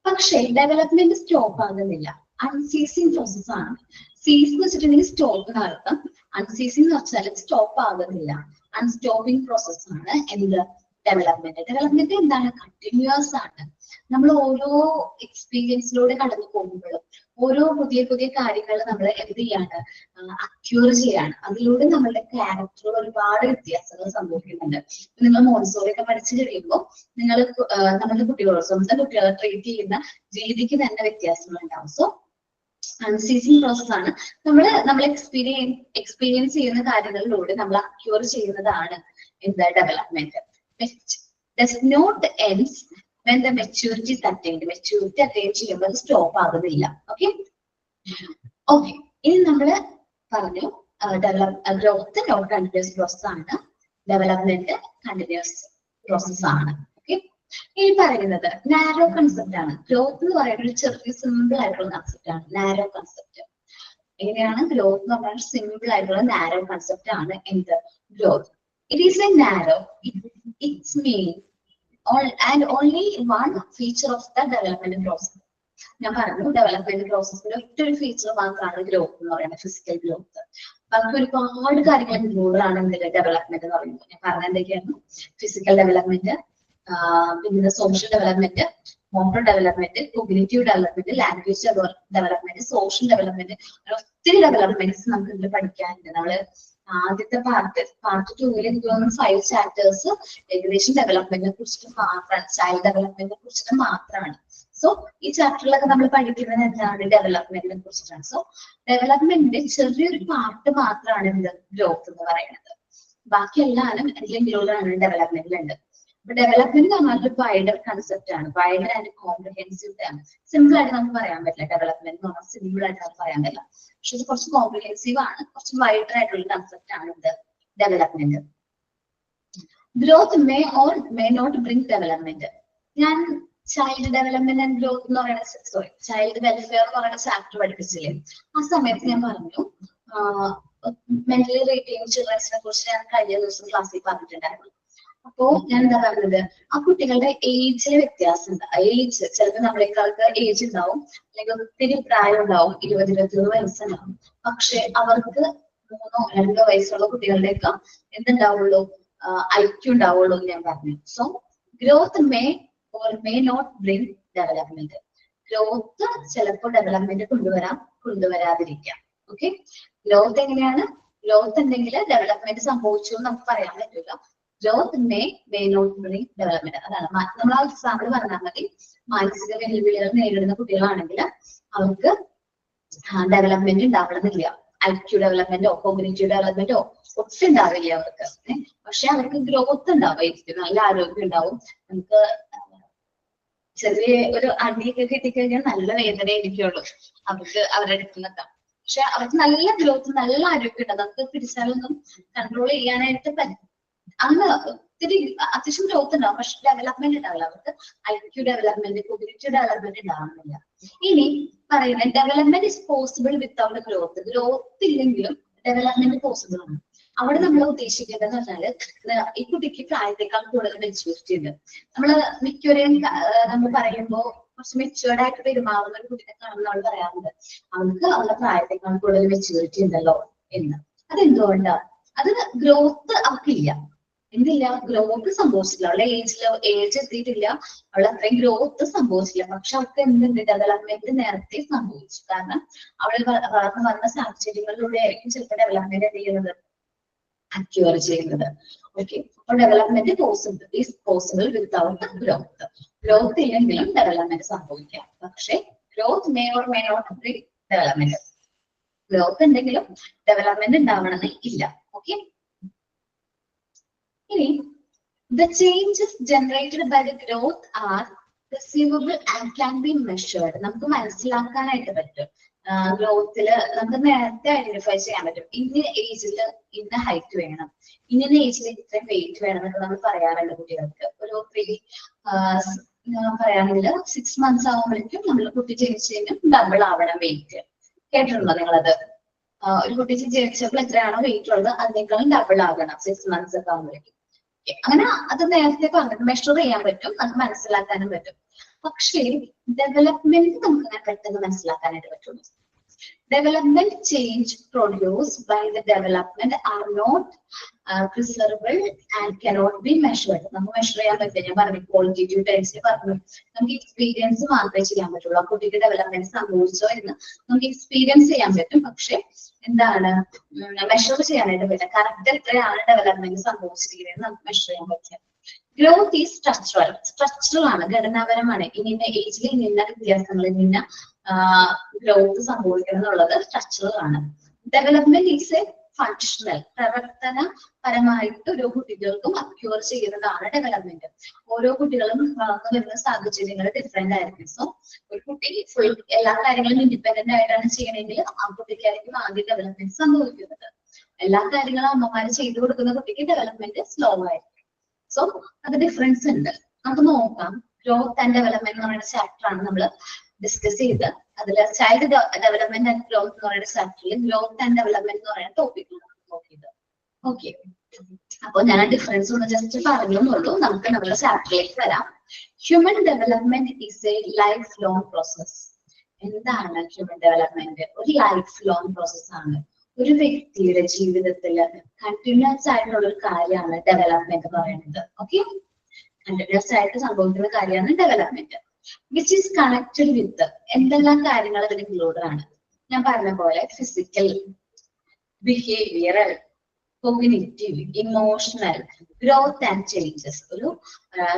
പക്ഷേ ഡെവലപ്മെന്റ് സ്റ്റോപ്പ് ആകുന്നില്ല. അൺസീസിങ് പ്രോസസ് ആണ്. സീസ് എന്ന് വെച്ചിട്ടുണ്ടെങ്കിൽ സ്റ്റോപ്പ് നടത്താം. അൺസീസിങ് എന്ന് വെച്ചാൽ സ്റ്റോപ്പ് ആകുന്നില്ല. അൺസ്റ്റോപ്പിംഗ് പ്രോസസ് ആണ് എന്ത്? ഡെവലപ്മെന്റ്. ഡെവലപ്മെന്റ് എന്താണ്? കണ്ടിന്യൂസ് ആണ്. നമ്മൾ ഓരോ എക്സ്പീരിയൻസിലൂടെ കടന്നു പോകുമ്പോഴും ഓരോ പുതിയ പുതിയ കാര്യങ്ങൾ നമ്മൾ എന്ത് ചെയ്യാണ്? അക്യൂർ ചെയ്യാണ്. അതിലൂടെ നമ്മളുടെ ക്യാരക്ടർ ഒരുപാട് വ്യത്യാസങ്ങൾ സംഭവിക്കുന്നുണ്ട്. നിങ്ങൾ മോണ്ടിസോറി ഒക്കെ പഠിച്ചു കഴിയുമ്പോൾ നിങ്ങൾ നമ്മുടെ കുട്ടികളോട് സ്വന്തം കുട്ടികളെ ട്രീറ്റ് ചെയ്യുന്ന രീതിക്ക് തന്നെ വ്യത്യാസങ്ങൾ ഉണ്ടാവും. സോ അൺസീസിങ് പ്രോസസ് ആണ്. നമ്മൾ എക്സ്പീരിയൻസ് ചെയ്യുന്ന കാര്യങ്ങളിലൂടെ നമ്മൾ അക്യൂർ ചെയ്യുന്നതാണ് എന്താ? Development. does not ends when the maturity is attained. Maturity attain ചെയ്യുമ്പോൾ സ്റ്റോപ്പ് ആകുന്നില്ല. ഓക്കെ ഓക്കെ, ഇനി നമ്മൾ പറഞ്ഞു ഗ്രോത്ത് നോട്ട് കണ്ടിന്യൂസ് പ്രോസസ് ആണ്, ഡെവലപ്മെന്റ് കണ്ടിന്യൂസ് പ്രോസസ് ആണ്. ഓക്കെ, ഇനി പറയുന്നത് നാരോ കൺസെപ്റ്റ് ആണ്. ഗ്രോത്ത് എന്ന് പറയുന്നത് ഒരു ചെറിയ സിമ്പിൾ ആയിട്ടുള്ള കൺസെപ്റ്റ് ആണ്. നാരോ കൺസെപ്റ്റ് എങ്ങനെയാണ്? ഗ്രോത്ത് എന്ന് പറഞ്ഞാൽ സിമ്പിൾ ആയിട്ടുള്ള നാരോ കൺസെപ്റ്റ് ആണ് എന്ത്? Growth. It is a narrow, its mean and only one feature of the development process. ഞാൻ പറഞ്ഞു ഡെവലപ്മെന്റ് പ്രോസസ്സിന്റെ ഒറ്റൊരു ഫീച്ചർ മാത്രമാണ് ഗ്രോത്ത് എന്ന് പറയുന്നത്, ഫിസിക്കൽ ഗ്രോത്ത്. ബാക്കി ഒരുപാട് കാര്യങ്ങൾ ഇൻക്ലൂഡാണ് എന്തിന്റെ ഡെവലപ്മെന്റ് എന്ന് പറയുന്നത്. ഞാൻ പറഞ്ഞ എന്തൊക്കെയായിരുന്നു? ഫിസിക്കൽ ഡെവലപ്മെന്റ്, പിന്നെ social development, motor development, cognitive development, language development, social development. ഒത്തിരി ഡെവലപ്മെന്റ്സ് നമുക്ക് ഇതിൽ പഠിക്കാനുണ്ട്. നമ്മള് ആദ്യത്തെ പാർട്ട് 2-ൽ എനിക്ക് തോന്നുന്നു 5 ചാപ്റ്റേഴ്സ് ഏകദേശം ഡെവലപ്മെന്റിനെ കുറിച്ചിട്ട് മാത്രമാണ്, ചൈൽഡ് ഡെവലപ്മെന്റിനെ കുറിച്ചിട്ട് മാത്രമാണ്. സോ ഈ ചാപ്റ്ററിലൊക്കെ നമ്മൾ പഠിക്കുന്നത് എന്താണ്? ഡെവലപ്മെന്റിനെ കുറിച്ചിട്ടാണ്. സോ ഡെവലപ്മെന്റിന്റെ ചെറിയൊരു പാർട്ട് മാത്രമാണ് എന്ത്? ഗ്രോത്ത് എന്ന് പറയുന്നത്. ബാക്കി എല്ലാവരും ഇതിലെങ്കിലൂടെയാണ് ഡെവലപ്മെന്റിലുണ്ട്. അപ്പൊ ഡെവലപ്മെന്റ് എന്ന് പറഞ്ഞാൽ ഒരു വൈഡർ കൺസെപ്റ്റ് ആണ്, വൈഡർ ആൻഡ് കോംപ്രിഹെൻസീവ് ആണ്. സിമ്പിൾ ആയിട്ട് നമുക്ക് പറയാൻ പറ്റില്ല. ഡെവലപ്മെന്റ് എന്ന് പറഞ്ഞാൽ സിമ്പിൾ ആയിട്ട് നമുക്ക് പറയാൻ പറ്റില്ല. പക്ഷെ ഇത് കുറച്ച് കോംപ്രിഹെൻസീവ് ആണ്, കുറച്ച് വൈഡർ ആയിട്ടുള്ള കൺസെപ്റ്റ് ആണ് ഇത് development. Growth may or may not bring development. ഞാൻ ചൈൽഡ് ഡെവലപ്മെന്റ് ആൻഡ് ഗ്രോത്ത് എന്ന് പറയുന്ന ചൈൽഡ് വെൽഫെയർ എന്ന് പറയുന്ന ചാപ്റ്റർ പഠിപ്പിച്ചില്ലേ? ആ സമയത്ത് ഞാൻ പറഞ്ഞു മെന്റലി റിട്ടേർഡ് ചിൽഡ്രൻസിനെ കുറിച്ച് ഞാൻ കഴിഞ്ഞ ദിവസം ക്ലാസ്സിൽ പറഞ്ഞിട്ടുണ്ടായിരുന്നു. അപ്പോ ഞാൻ എന്താ പറഞ്ഞത്? ആ കുട്ടികളുടെ ഏജിലെ വ്യത്യാസം ഉണ്ട്. ഏജ് ചിലപ്പോൾ നമ്മളെക്കാൾക്ക് ഏജ് ഉണ്ടാവും, അല്ലെങ്കിൽ ഒത്തിരി പ്രായം ഉണ്ടാവും, 20-21 വയസ്സുണ്ടാവും. പക്ഷെ അവർക്ക് 3-2 വയസ്സുള്ള കുട്ടികളുടെയൊക്കെ എന്തുണ്ടാവുള്ളൂ? ഐക്യം ഉണ്ടാവുള്ളൂ എന്ന് ഞാൻ പറഞ്ഞു. So growth may or may not bring development. Growth ചിലപ്പോൾ ഡെവലപ്മെന്റ് കൊണ്ടുവരാതിരിക്കാം. ഓക്കെ, ഗ്രോത്ത് എങ്ങനെയാണ്? ഗ്രോത്ത് ഉണ്ടെങ്കിൽ ഡെവലപ്മെന്റ് സംഭവിച്ചു എന്ന് നമുക്ക് പറയാൻ പറ്റില്ല. Growth may not bring development. അതാണ് നമ്മൾ ആ എക്സാമ്പിൾ പറഞ്ഞാൽ മതി. മാനസിക വെല്ലുവിളികൾ നേരിടുന്ന കുട്ടികളാണെങ്കിൽ അവർക്ക് ഡെവലപ്മെന്റ് ഉണ്ടാവണമെന്നില്ല. IQ ഡെവലപ്മെന്റോ കോഗ്നിറ്റീവ് ഡെവലപ്മെന്റോ ഒട്ടും ഉണ്ടാവില്ല അവർക്ക്. പക്ഷെ അവർക്ക് ഗ്രോത്ത് ഉണ്ടാവും, നല്ല ആരോഗ്യം ഉണ്ടാവും. നമുക്ക് ചെറിയ ഒരു അടിയൊക്കെ കിട്ടിക്കഴിഞ്ഞാൽ നല്ല വേദന ഇരിക്കുള്ളൂ അവർക്ക് അവരുടെ അടുത്ത് നിൽക്കാം. പക്ഷെ അവർക്ക് നല്ല ഗ്രോത്ത് നല്ല ആരോഗ്യം ഉണ്ടാവും. നമുക്ക് പിടിച്ചാലൊന്നും കൺട്രോൾ ചെയ്യാനായിട്ട് പറ്റും. അന്ന് ഒത്തിരി അത്യാവശ്യം ഗ്രോത്ത് ഉണ്ടാവും, പക്ഷെ ഡെവലപ്മെന്റ് ഉണ്ടാവില്ല. അവർക്ക് IQ ഡെവലപ്മെന്റ് കോഗ്നിറ്റീവ് ഡെവലപ്മെന്റ് ഉണ്ടാവുന്നില്ല. ഇനി പറയുന്നത് development is possible without growth. Growth ഇല്ലെങ്കിലും ഡെവലപ്മെന്റ് പോസിബിൾ ആണ്. അവിടെ നമ്മൾ ഉദ്ദേശിക്കേണ്ടത് പറഞ്ഞാല് ഈ കുട്ടിക്ക് പ്രായത്തെക്കാൾ കൂടുതൽ മെച്യൂരിറ്റി ഉണ്ട്. നമ്മള് മിക്കവരെയും നമ്മൾ പറയുമ്പോൾ കുറച്ച് മെച്യൂർഡ് ആയിട്ട് പെരുമാറുന്ന ഒരു കുട്ടിയെ കാണുന്ന നമ്മൾ പറയാറുണ്ട്, അവർക്ക് അവരുടെ പ്രായത്തെക്കാൾ കൂടുതൽ മെച്യൂരിറ്റി ഉണ്ടല്ലോ എന്ന്. അതെന്തുകൊണ്ടാണ്? അത് ഗ്രോത്ത് അവർക്കില്ല. എന്തില്ല? ഗ്രോത്ത് സംഭവിച്ചില്ല. അവളുടെ ഏജ് എത്തിയിട്ടില്ല, അവളെ അത്രയും ഗ്രോത്ത് സംഭവിച്ചില്ല. പക്ഷെ അവർക്ക് എന്തുണ്ട്? ഡെവലപ്മെന്റ് നേരത്തെ സംഭവിച്ചു. കാരണം അവൾ വളർന്നു വന്ന സാഹചര്യങ്ങളിലൂടെ ആയിരിക്കും ചിലപ്പോൾ ഡെവലപ്മെന്റ് എന്ത് ചെയ്യുന്നത്, അക്യൂർ ചെയ്യുന്നത്. ഓക്കെ, അപ്പോൾ development possible without growth. Growth ഇല്ലെങ്കിലും ഡെവലപ്മെന്റ് സംഭവിക്കാം. പക്ഷെ growth may or may not be development. Growth ഉണ്ടെങ്കിലും ഡെവലപ്മെന്റ് ഉണ്ടാവണമെന്ന് ഇല്ല. ഓക്കെ, ഇനി the changes generated by the growth are perceivable and can be measured. നമുക്ക് മനസ്സിലാക്കാനായിട്ട് പറ്റും. ഗ്രോത്തില് നമുക്ക് നേരത്തെ ഐഡന്റിഫൈ ചെയ്യാൻ പറ്റും. ഇന്ന ഏജിൽ ഇന്ന ഹൈറ്റ് വേണം, ഇന്ന ഏജിൽ ഇത്രയും വെയിറ്റ് വേണം എന്നൊക്കെ നമ്മൾ പറയാറുണ്ട് കുട്ടികൾക്ക്. ഒരു പറയുകയാണെങ്കിൽ 6 months ആകുമ്പോഴേക്കും നമ്മൾ കുട്ടി ജനിച്ചു കഴിഞ്ഞാൽ ഡബിൾ ആവണം വെയിറ്റ്. കേട്ടിട്ടുണ്ടോ നിങ്ങളത്? ഒരു കുട്ടി ജനിച്ചപ്പോൾ എത്രയാണോ വെയിറ്റ് ഉള്ളത് അതിനേക്കാളും ഡബിൾ ആകണം 6 months ഒക്കെ ആകുമ്പോഴേക്കും. അങ്ങനെ അത് നേരത്തെ പറഞ്ഞിട്ട് മെഷർ ചെയ്യാൻ പറ്റും, അത് മനസ്സിലാക്കാനും പറ്റും. പക്ഷേ ഡെവലപ്മെന്റ് നമുക്ക് അങ്ങനെ പെട്ടെന്ന് മനസ്സിലാക്കാനായിട്ട് പറ്റുള്ളൂ. Development change produced by the development are not preservable and cannot be measured. നമുക്ക് മെഷർ ചെയ്യാൻ പറ്റില്ല. ഞാൻ പറഞ്ഞു ക്വാളിറ്റേറ്റീവ് ടെസ്റ്റ് പറഞ്ഞു, നമുക്ക് എക്സ്പീരിയൻസ് മാത്രമേ ചെയ്യാൻ പറ്റുള്ളൂ. ആ കുട്ടിക്ക് ഡെവലപ്മെന്റ് സംഭവിച്ചോ എന്ന് നമുക്ക് എക്സ്പീരിയൻസ് ചെയ്യാൻ പറ്റും. പക്ഷെ എന്താണ്, മെഷർ ചെയ്യാനായിട്ട് പറ്റില്ല. കറക്റ്റ് എത്രയാണ് ഡെവലപ്മെന്റ് സംഭവിച്ചിരിക്കുന്നത് നമുക്ക് മെഷർ ചെയ്യാൻ പറ്റില്ല. ഗ്രോത്ത് ഈസ് സ്ട്രക്ചറൽ ആണ്, ഘടനാപരമാണ്. ഇന്ന ഏജിൽ ഇന്ന വ്യത്യാസങ്ങൾ ഇന്ന ഗ്രോത്ത് സംഭവിക്കണം എന്നുള്ളത് സ്ട്രക്ചറൽ ആണ്. ഡെവലപ്മെന്റ് ഈസ് എ ഫങ്ഷണൽ, പ്രവർത്തനപരമായിട്ട് ഓരോ കുട്ടികൾക്കും അക്യൂർ ചെയ്യുന്നതാണ് ഡെവലപ്മെന്റ്. ഓരോ കുട്ടികളും വളർന്നു വരുന്ന സാഹചര്യങ്ങൾ ഡിഫറെന്റ് ആയിരിക്കും. സോ ഒരു കുട്ടി ഫുൾ എല്ലാ കാര്യങ്ങളും ഇൻഡിപെൻഡന്റ് ആയിട്ടാണ് ചെയ്യണമെങ്കിൽ ആ കുട്ടിക്കായിരിക്കും ആദ്യം ഡെവലപ്മെന്റ് സംഭവിക്കുന്നത്. എല്ലാ കാര്യങ്ങളും അമ്മമാര് ചെയ്തു കൊടുക്കുന്ന കുട്ടിക്ക് ഡെവലപ്മെന്റ് സ്ലോ ആയിരിക്കും. സോ അത് ഡിഫറൻസ് ഉണ്ട്. നമുക്ക് നോക്കാം. ഗ്രോത്ത് ആൻഡ് ഡെവലപ്മെന്റ് എന്ന് പറയുന്ന ചാപ്റ്റർ ആണ് നമ്മൾ ഡിസ്കസ് ചെയ്ത്. അതിൽ ചൈൽഡ് ഡെവലപ്മെന്റ് ആൻഡ് ഗ്രോത്ത് എന്ന് പറയുന്ന ചാപ്റ്ററിൽ ഗ്രോത്ത് ആൻഡ് ഡെവലപ്മെന്റ് എന്ന് പറയുന്ന ടോപ്പിക്കാണ് നോക്കിയത്. ഓക്കെ, അപ്പൊ ഞാൻ ഡിഫറൻസ് ഒന്ന് ജസ്റ്റ് പറഞ്ഞുള്ളൂ. നമുക്ക് നമ്മുടെ ചാപ്റ്ററിലേക്ക് വരാം. Human development is A life long process. എന്താണ് ഹ്യൂമൻ ഡെവലപ്മെന്റ്? ഒരു ലൈഫ് ലോങ് പ്രോസസ് ആണ്. ഒരു വ്യക്തിയുടെ ജീവിതത്തിൽ കണ്ടിന്യൂസ് ആയിട്ടുള്ള ഒരു കാര്യമാണ് ഡെവലപ്മെന്റ് എന്ന് പറയുന്നത്. ഓക്കെ, കണ്ടിന്യൂസ് ആയിട്ട് സംഭവിക്കുന്ന കാര്യമാണ് development. Which is connected with എന്തെല്ലാം കാര്യങ്ങൾ അതിൽ ഇൻക്ലൂഡഡ് ആണ്? ഞാൻ പറഞ്ഞ പോലെ physical, behavioural, cognitive, emotional, growth and changes. ഒരു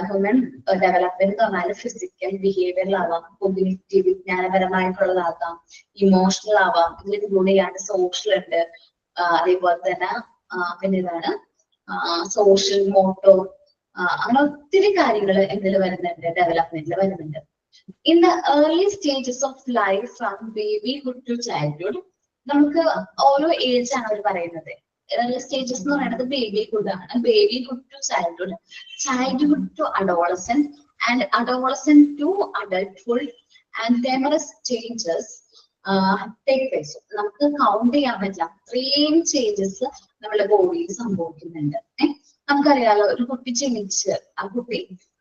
ഹ്യൂമൻ ഡെവലപ്മെന്റ് എന്ന് പറഞ്ഞാൽ ഫിസിക്കൽ, ബിഹേവിയറൽ ആവാം, കോഗ്നിറ്റീവ് വിജ്ഞാനപരമായിട്ടുള്ളതാകാം, ഇമോഷണൽ ആവാം, ഇതിൽ ഇൻക്ലൂഡ് ചെയ്യാണ്ട് സോഷ്യൽ ഉണ്ട്, അതേപോലെ തന്നെ പിന്നെ ഇതാണ് സോഷ്യൽ, മോട്ടോ, അങ്ങനെ ഒത്തിരി കാര്യങ്ങൾ എന്തിൽ വരുന്നുണ്ട്, ഡെവലപ്മെന്റിൽ വരുന്നുണ്ട്. In the early stages of life from babyhood to childhood, നമുക്ക് ഓരോ ഏജ് ആണ് അവർ പറയുന്നത്. സ്റ്റേജസ് എന്ന് പറയുന്നത് ബേബിഹുഡ് ആണ്, babyhood to childhood, childhood to adolescent and adolescent to adulthood and numerous changes take place. നമുക്ക് കൗണ്ട് ചെയ്യാൻ പറ്റില്ല അത്രയും ചേഞ്ചസ് നമ്മുടെ ബോഡിയിൽ സംഭവിക്കുന്നുണ്ട്. നമുക്കറിയാലോ, ഒരു കുട്ടി ജനിച്ച് ആ കുട്ടി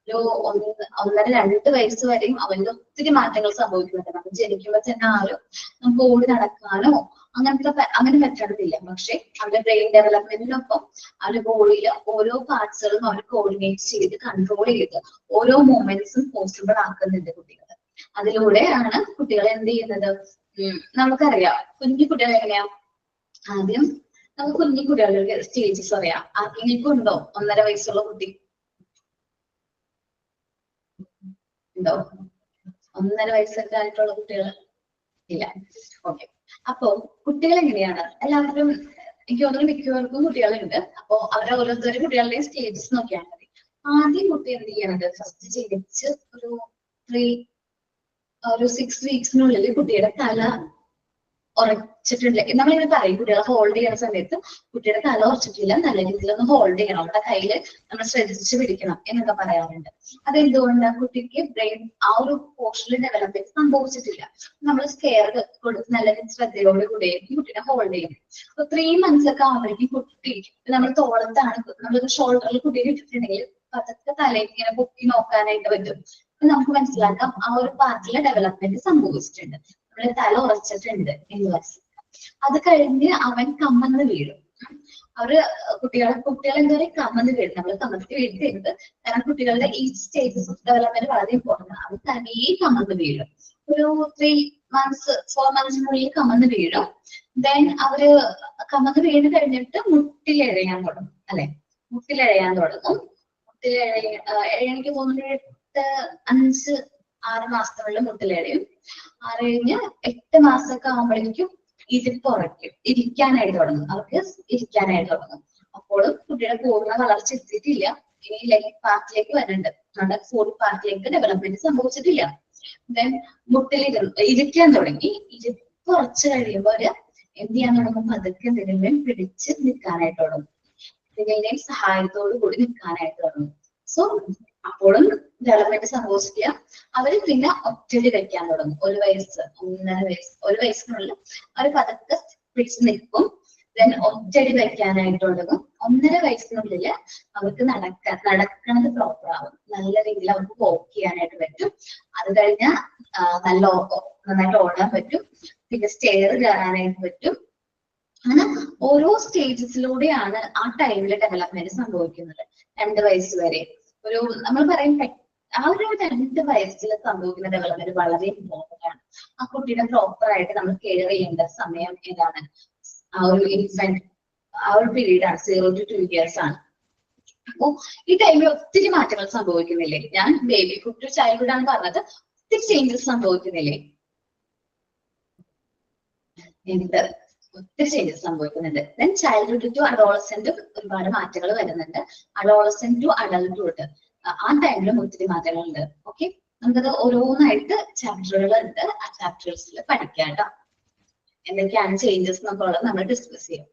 ഒരു 1.5-2 വയസ്സ് വരെയും അവന്റെ ഒത്തിരി മാറ്റങ്ങൾ സംഭവിക്കുന്നുണ്ട്. നമുക്ക് ജനിക്കുമ്പോൾ തന്നെ ആരും നമുക്ക് ഓടി നടക്കാനോ അങ്ങനെ പറ്റത്തില്ല. പക്ഷെ അവരുടെ ബ്രെയിൻ ഡെവലപ്മെന്റിനൊപ്പം അവരുടെ ബോഡിയിലെ ഓരോ പാർട്സുകളും അവർ കോർഡിനേറ്റ് ചെയ്ത് കൺട്രോൾ ചെയ്ത് ഓരോ മൂവ്മെന്റ്സും പോസിബിൾ ആക്കുന്നുണ്ട് കുട്ടികൾ. അതിലൂടെയാണ് കുട്ടികൾ എന്ത് ചെയ്യുന്നത്? നമുക്കറിയാം കുഞ്ഞു കുട്ടികൾ എങ്ങനെയാ, ആദ്യം നമുക്ക് കുഞ്ഞു കുട്ടികളുടെ സ്റ്റേജസ് അറിയാം. നിങ്ങൾക്കുണ്ടോ 1.5 വയസ്സുള്ള കുട്ടി? ഉണ്ടോ 1.5 വയസ്സൊക്കെ ആയിട്ടുള്ള കുട്ടികൾ? ഇല്ല. ഓക്കെ, അപ്പോ കുട്ടികൾ എങ്ങനെയാണ് എല്ലാവരും എനിക്ക് തോന്നുന്നു മിക്കവർക്കും കുട്ടികളുണ്ട്. അപ്പോ അവരെ ഓരോരുത്തരും കുട്ടികളുടെ സ്റ്റേജസ് നോക്കിയാൽ മതി. ആദ്യം കുട്ടി എന്ത് ചെയ്യണത് ഫസ്റ്റ് ജനിച്ച് ഒരു 6 വീക്സിനുള്ളിൽ കുട്ടിയുടെ തല ഉറച്ചിട്ടില്ല. നമ്മളിങ്ങനെ പറയും കുട്ടികളെ ഹോൾഡ് ചെയ്യുന്ന സമയത്ത് കുട്ടിയുടെ തല ഉറച്ചിട്ടില്ല, നല്ല രീതിയിൽ ഒന്ന് ഹോൾഡ് ചെയ്യണം, അവരുടെ കയ്യിൽ നമ്മൾ ശ്രദ്ധിച്ച് പിടിക്കണം എന്നൊക്കെ പറയാറുണ്ട്. അതെന്തുകൊണ്ടാണ്? കുട്ടിക്ക് ബ്രെയിൻ ആ ഒരു പോർഷനിൽ ഡെവലപ്മെന്റ് സംഭവിച്ചിട്ടില്ല. നമ്മൾ കെയർ കൊടുത്ത് നല്ല ശ്രദ്ധയോട് കൂടി കുട്ടിനെ ഹോൾഡ് ചെയ്യും. അപ്പൊ 3 months ഒക്കെ ആവുമ്പോഴേക്കും കുട്ടി നമ്മൾ തോളത്താണ് നമ്മൾ ഷോൾഡറിൽ കുട്ടിയെ ഇട്ടിട്ടുണ്ടെങ്കിൽ പതുക്കെ തലയിൽ ഇങ്ങനെ പൊക്കി നോക്കാനായിട്ട് പറ്റും. നമുക്ക് മനസ്സിലാക്കാം ആ ഒരു പാർട്ടിലെ ഡെവലപ്മെന്റ് സംഭവിച്ചിട്ടുണ്ട്, നമ്മുടെ തല ഉറച്ചിട്ടുണ്ട് എന്ന് മനസ്സിലാക്കാം. അത് കഴിഞ്ഞ് അവൻ കമ്മന്ന് വീഴും. അവര് കുട്ടികൾ എന്താ പറയുക കമ്മന്ന് വീഴും. നമ്മൾ കമ്മത്തി വീഴ്ത്തരുത്, കാരണം കുട്ടികളുടെ ഈ സ്റ്റേജസ് ഓഫ് ഡെവലപ്മെന്റ് വളരെ ഇമ്പോർട്ടൻ്റ് ആണ്. അവർ തനിയെ കമ്മന്ന് വീഴും. ഒരു 3 months 4 months കമ്മന്ന് വീഴും. ദെൻ അവര് കമ്മന്ന് വീണ് കഴിഞ്ഞിട്ട് മുട്ടിലെഴയാൻ തുടങ്ങും അല്ലെ. മുട്ടിലെഴയാൻ തുടങ്ങും. എനിക്ക് തോന്നുന്നു 5-6 മാസത്തിനുള്ളിൽ മുട്ടിലെഴയും. അത് കഴിഞ്ഞ് 8 മാസമൊക്കെ ആകുമ്പോഴേക്കും ഇരിപ്പുറയ്ക്കും, ഇരിക്കാനായിട്ട് തുടങ്ങും. അവർക്ക് ഇരിക്കാനായിട്ട് തുടങ്ങും. അപ്പോഴും കുട്ടിയുടെ പൂർണ്ണ വളർച്ച എത്തിയിട്ടില്ല. ഇനി ലെഗ് പാർട്ടിലേക്ക് വരുന്നുണ്ട്, നമ്മുടെ ഫുൾ പാർട്ടിലേക്ക് ഡെവലപ്മെന്റ് സംഭവിച്ചിട്ടില്ല. ദെൻ ഇരിക്കാൻ തുടങ്ങി. ഇരിപ്പുറച്ച് കഴിയുമ്പോൾ അവര് എന്ത് ചെയ്യാൻ തുടങ്ങും? പതുക്കെ എന്തെങ്കിലും പിടിച്ച് നിൽക്കാനായിട്ട് തുടങ്ങും, എന്തെങ്കിലും സഹായത്തോടു കൂടി നിൽക്കാനായിട്ട് തുടങ്ങും. സോ അപ്പോഴും ഡെവലപ്മെന്റ് സംഭവിച്ചിട്ടില്ല. അവര് പിന്നെ ഒറ്റടി വെക്കാൻ തുടങ്ങും. 1 വയസ്സ് 1.5 വയസ്സ് 1 വയസ്സിനുള്ളിൽ അവർ പതുക്കെ പിടിച്ച് നിൽക്കും. ദെൻ ഒറ്റടി വെക്കാനായിട്ട് തുടങ്ങും. 1.5 വയസ്സിനുള്ളിൽ അവർക്ക് നടക്കണത് പ്രോപ്പർ ആവും. നല്ല രീതിയിൽ അവർക്ക് വോക്ക് ചെയ്യാനായിട്ട് പറ്റും. അത് കഴിഞ്ഞാൽ നന്നായിട്ട് ഓടാൻ പറ്റും. പിന്നെ സ്റ്റെയർ കയറാനായിട്ട് പറ്റും. അങ്ങനെ ഓരോ സ്റ്റേജസിലൂടെയാണ് ആ ടൈമിൽ ഡെവലപ്മെന്റ് സംഭവിക്കുന്നത്. 2 വയസ്സ് വരെ ഒരു നമ്മൾ പറയും ആ ഒരു 2 വയസ്സിൽ സംഭവിക്കുന്ന ഡെവലപ്മെന്റ് വളരെ ഇമ്പോർട്ടന്റ് ആണ്. ആ കുട്ടിയുടെ പ്രോപ്പർ ആയിട്ട് നമ്മൾ കെയർ ചെയ്യേണ്ട സമയം ഏതാണ്? ആ ഒരു ഇൻഫന്റ് ആ ഒരു പീരീഡ് ആണ്, 0 to 2 years ആണ്. അപ്പോ ഈ ടൈമിൽ ഒത്തിരി മാറ്റങ്ങൾ സംഭവിക്കുന്നില്ലേ? ഞാൻ ബേബിഹുഡ് ടു ചൈൽഡ്ഹുഡ് ആണ് പറഞ്ഞത്. ഒത്തിരി ചേഞ്ചസ് സംഭവിക്കുന്നില്ലേ? ഒത്തിരി ചേഞ്ചസ് സംഭവിക്കുന്നുണ്ട്. ദെൻ ചൈൽഡ്ഹുഡ് ടു അഡോളസെന്റ് ഒരുപാട് മാറ്റങ്ങൾ വരുന്നുണ്ട്. അഡോളസെന്റ് ടു അഡൽട്ട്ഹുഡ് ആ ടൈമിലും ഒത്തിരി മാറ്റങ്ങളുണ്ട്. ഓക്കെ, നമുക്കത് ഓരോന്നായിട്ട് ചാപ്റ്ററുകൾ ഉണ്ട്. ആ ചാപ്റ്റേഴ്സിൽ പഠിക്കാം കേട്ടോ. എന്തൊക്കെയാണ് ചേഞ്ചസ് എന്നൊക്കെ ഉള്ളത് നമ്മൾ ഡിസ്കസ് ചെയ്യും.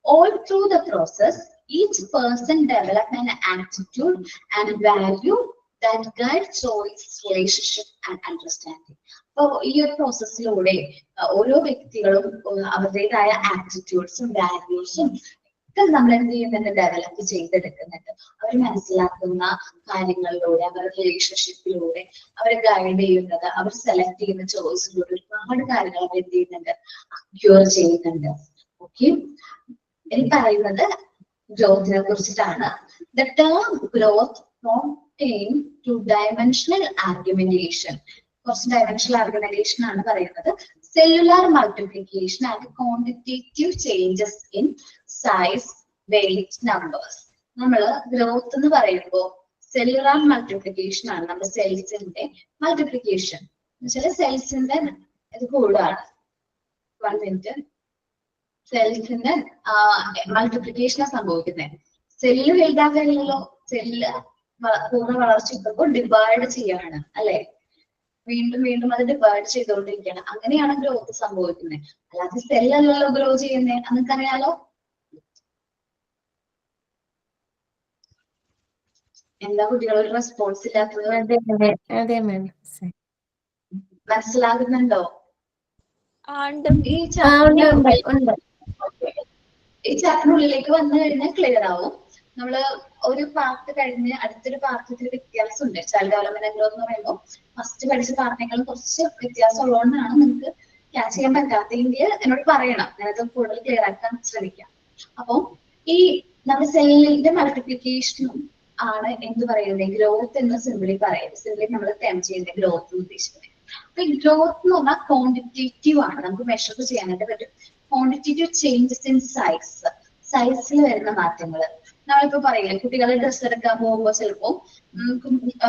All through the process, each person develop an attitude and value that guide choice, relationship and understanding. അപ്പൊ ഈ ഒരു പ്രോസസ്സിലൂടെ ഓരോ വ്യക്തികളും അവരുടേതായ ആറ്റിറ്റ്യൂഡ്സും വാല്യൂസും ഒക്കെ നമ്മൾ എന്ത് ചെയ്യുന്നുണ്ട്? ഡെവലപ്പ് ചെയ്തെടുക്കുന്നുണ്ട്. അവർ മനസ്സിലാക്കുന്ന കാര്യങ്ങളിലൂടെ, അവരുടെ റിലേഷൻഷിപ്പിലൂടെ, അവർ ഗൈഡ് ചെയ്യുന്നത്, അവർ സെലക്ട് ചെയ്യുന്ന ചോയ്സിലൂടെ ഒരുപാട് കാര്യങ്ങൾ അവർ എന്ത് ചെയ്യുന്നുണ്ട്? അക്യൂർ ചെയ്യുന്നുണ്ട്. ഓക്കെ, ഇനി പറയുന്നത് ഗ്രോത്തിനെ കുറിച്ചിട്ടാണ്. The term growth from aim to dimensional argumentation. കുറച്ച് ഡയമെൻഷണൽ ആർഗ്യുമെന്റേഷൻ ആണ് പറയുന്നത്. Cellular multiplication and quantitative changes in size, weight, numbers. നമ്മൾ ഗ്രോത്ത് എന്ന് പറയുമ്പോൾ സെല്ലുലാർ മൾട്ടിപ്ലിക്കേഷൻ ആണ്. നമ്മുടെ സെൽസിന്റെ മൾട്ടിപ്ലിക്കേഷൻ എന്ന് വെച്ചാൽ സെൽസിന്റെ ഇത് കൂടുതലാണ്. 1 minute. സെൽസിന്റെ മൾട്ടിപ്ലിക്കേഷനാണ് സംഭവിക്കുന്നത്. സെല്ല് വലുതാകാനില്ലല്ലോ. സെല്ല് പൂർണ്ണ വളർച്ച എത്തുമ്പോൾ ഡിവൈഡ് ചെയ്യാണ് അല്ലെ. വീണ്ടും വീണ്ടും അത് ഡിവൈഡ് ചെയ്തുകൊണ്ടിരിക്കുകയാണ്. അങ്ങനെയാണ് ഗ്രോത്ത് സംഭവിക്കുന്നത്. അല്ലാതെ സെല്ലല്ലോ ഗ്രോ ചെയ്യുന്നത്. അതൊക്കെ എന്താ കുട്ടികളൊരു റെസ്പോൺസ് ഇല്ലാത്തത്? മനസ്സിലാകുന്നുണ്ടോ? ഈ ചാപ്റ്ററിനുള്ളിലേക്ക് വന്നു കഴിഞ്ഞാൽ ക്ലിയർ ആവും. നമ്മള് ഒരു പാർട്ട് കഴിഞ്ഞ് അടുത്തൊരു പാർട്ടിൽ വ്യത്യാസമുണ്ട്. ചൈൽഡ് ഡെവലപ്മെന്റ് എന്ന് പറയുമ്പോൾ ഫസ്റ്റ് പഠിച്ച പാർട്ടികളും കുറച്ച് വ്യത്യാസം ഉള്ളതുകൊണ്ടാണ് നിങ്ങൾക്ക് ക്യാച്ച് ചെയ്യാൻ പറ്റാത്തതെങ്കിൽ എന്നോട് പറയണം. ഞാനത് കൂടുതൽ ക്ലിയർ ആക്കാൻ ശ്രമിക്കാം. അപ്പൊ ഈ നമ്മുടെ സെല്ലിന്റെ മൾട്ടിപ്ലിക്കേഷനും ആണ് എന്ത് പറയുന്നത്? ഗ്രോത്ത് എന്ന് സിംപിളി പറയുന്നത്. സിംപിളി നമ്മൾ ടേം ചെയ്യുന്നത് ഗ്രോത്ത് ഉദ്ദേശിക്കുന്നത്. അപ്പൊ ഈ ഗ്രോത്ത് എന്ന് പറഞ്ഞാൽ ക്വാണ്ടിറ്റേറ്റീവ് ആണ്. നമുക്ക് മെഷർ ചെയ്യാനായിട്ട് പറ്റും. ക്വാണ്ടിറ്റേറ്റീവ് ചേഞ്ചസ് ഇൻ സൈസിൽ വരുന്ന മാറ്റങ്ങൾ. നമ്മളിപ്പോ പറയില്ലേ, കുട്ടികളെ ഡ്രസ്സ് എടുക്കാൻ പോകുമ്പോൾ ചിലപ്പോൾ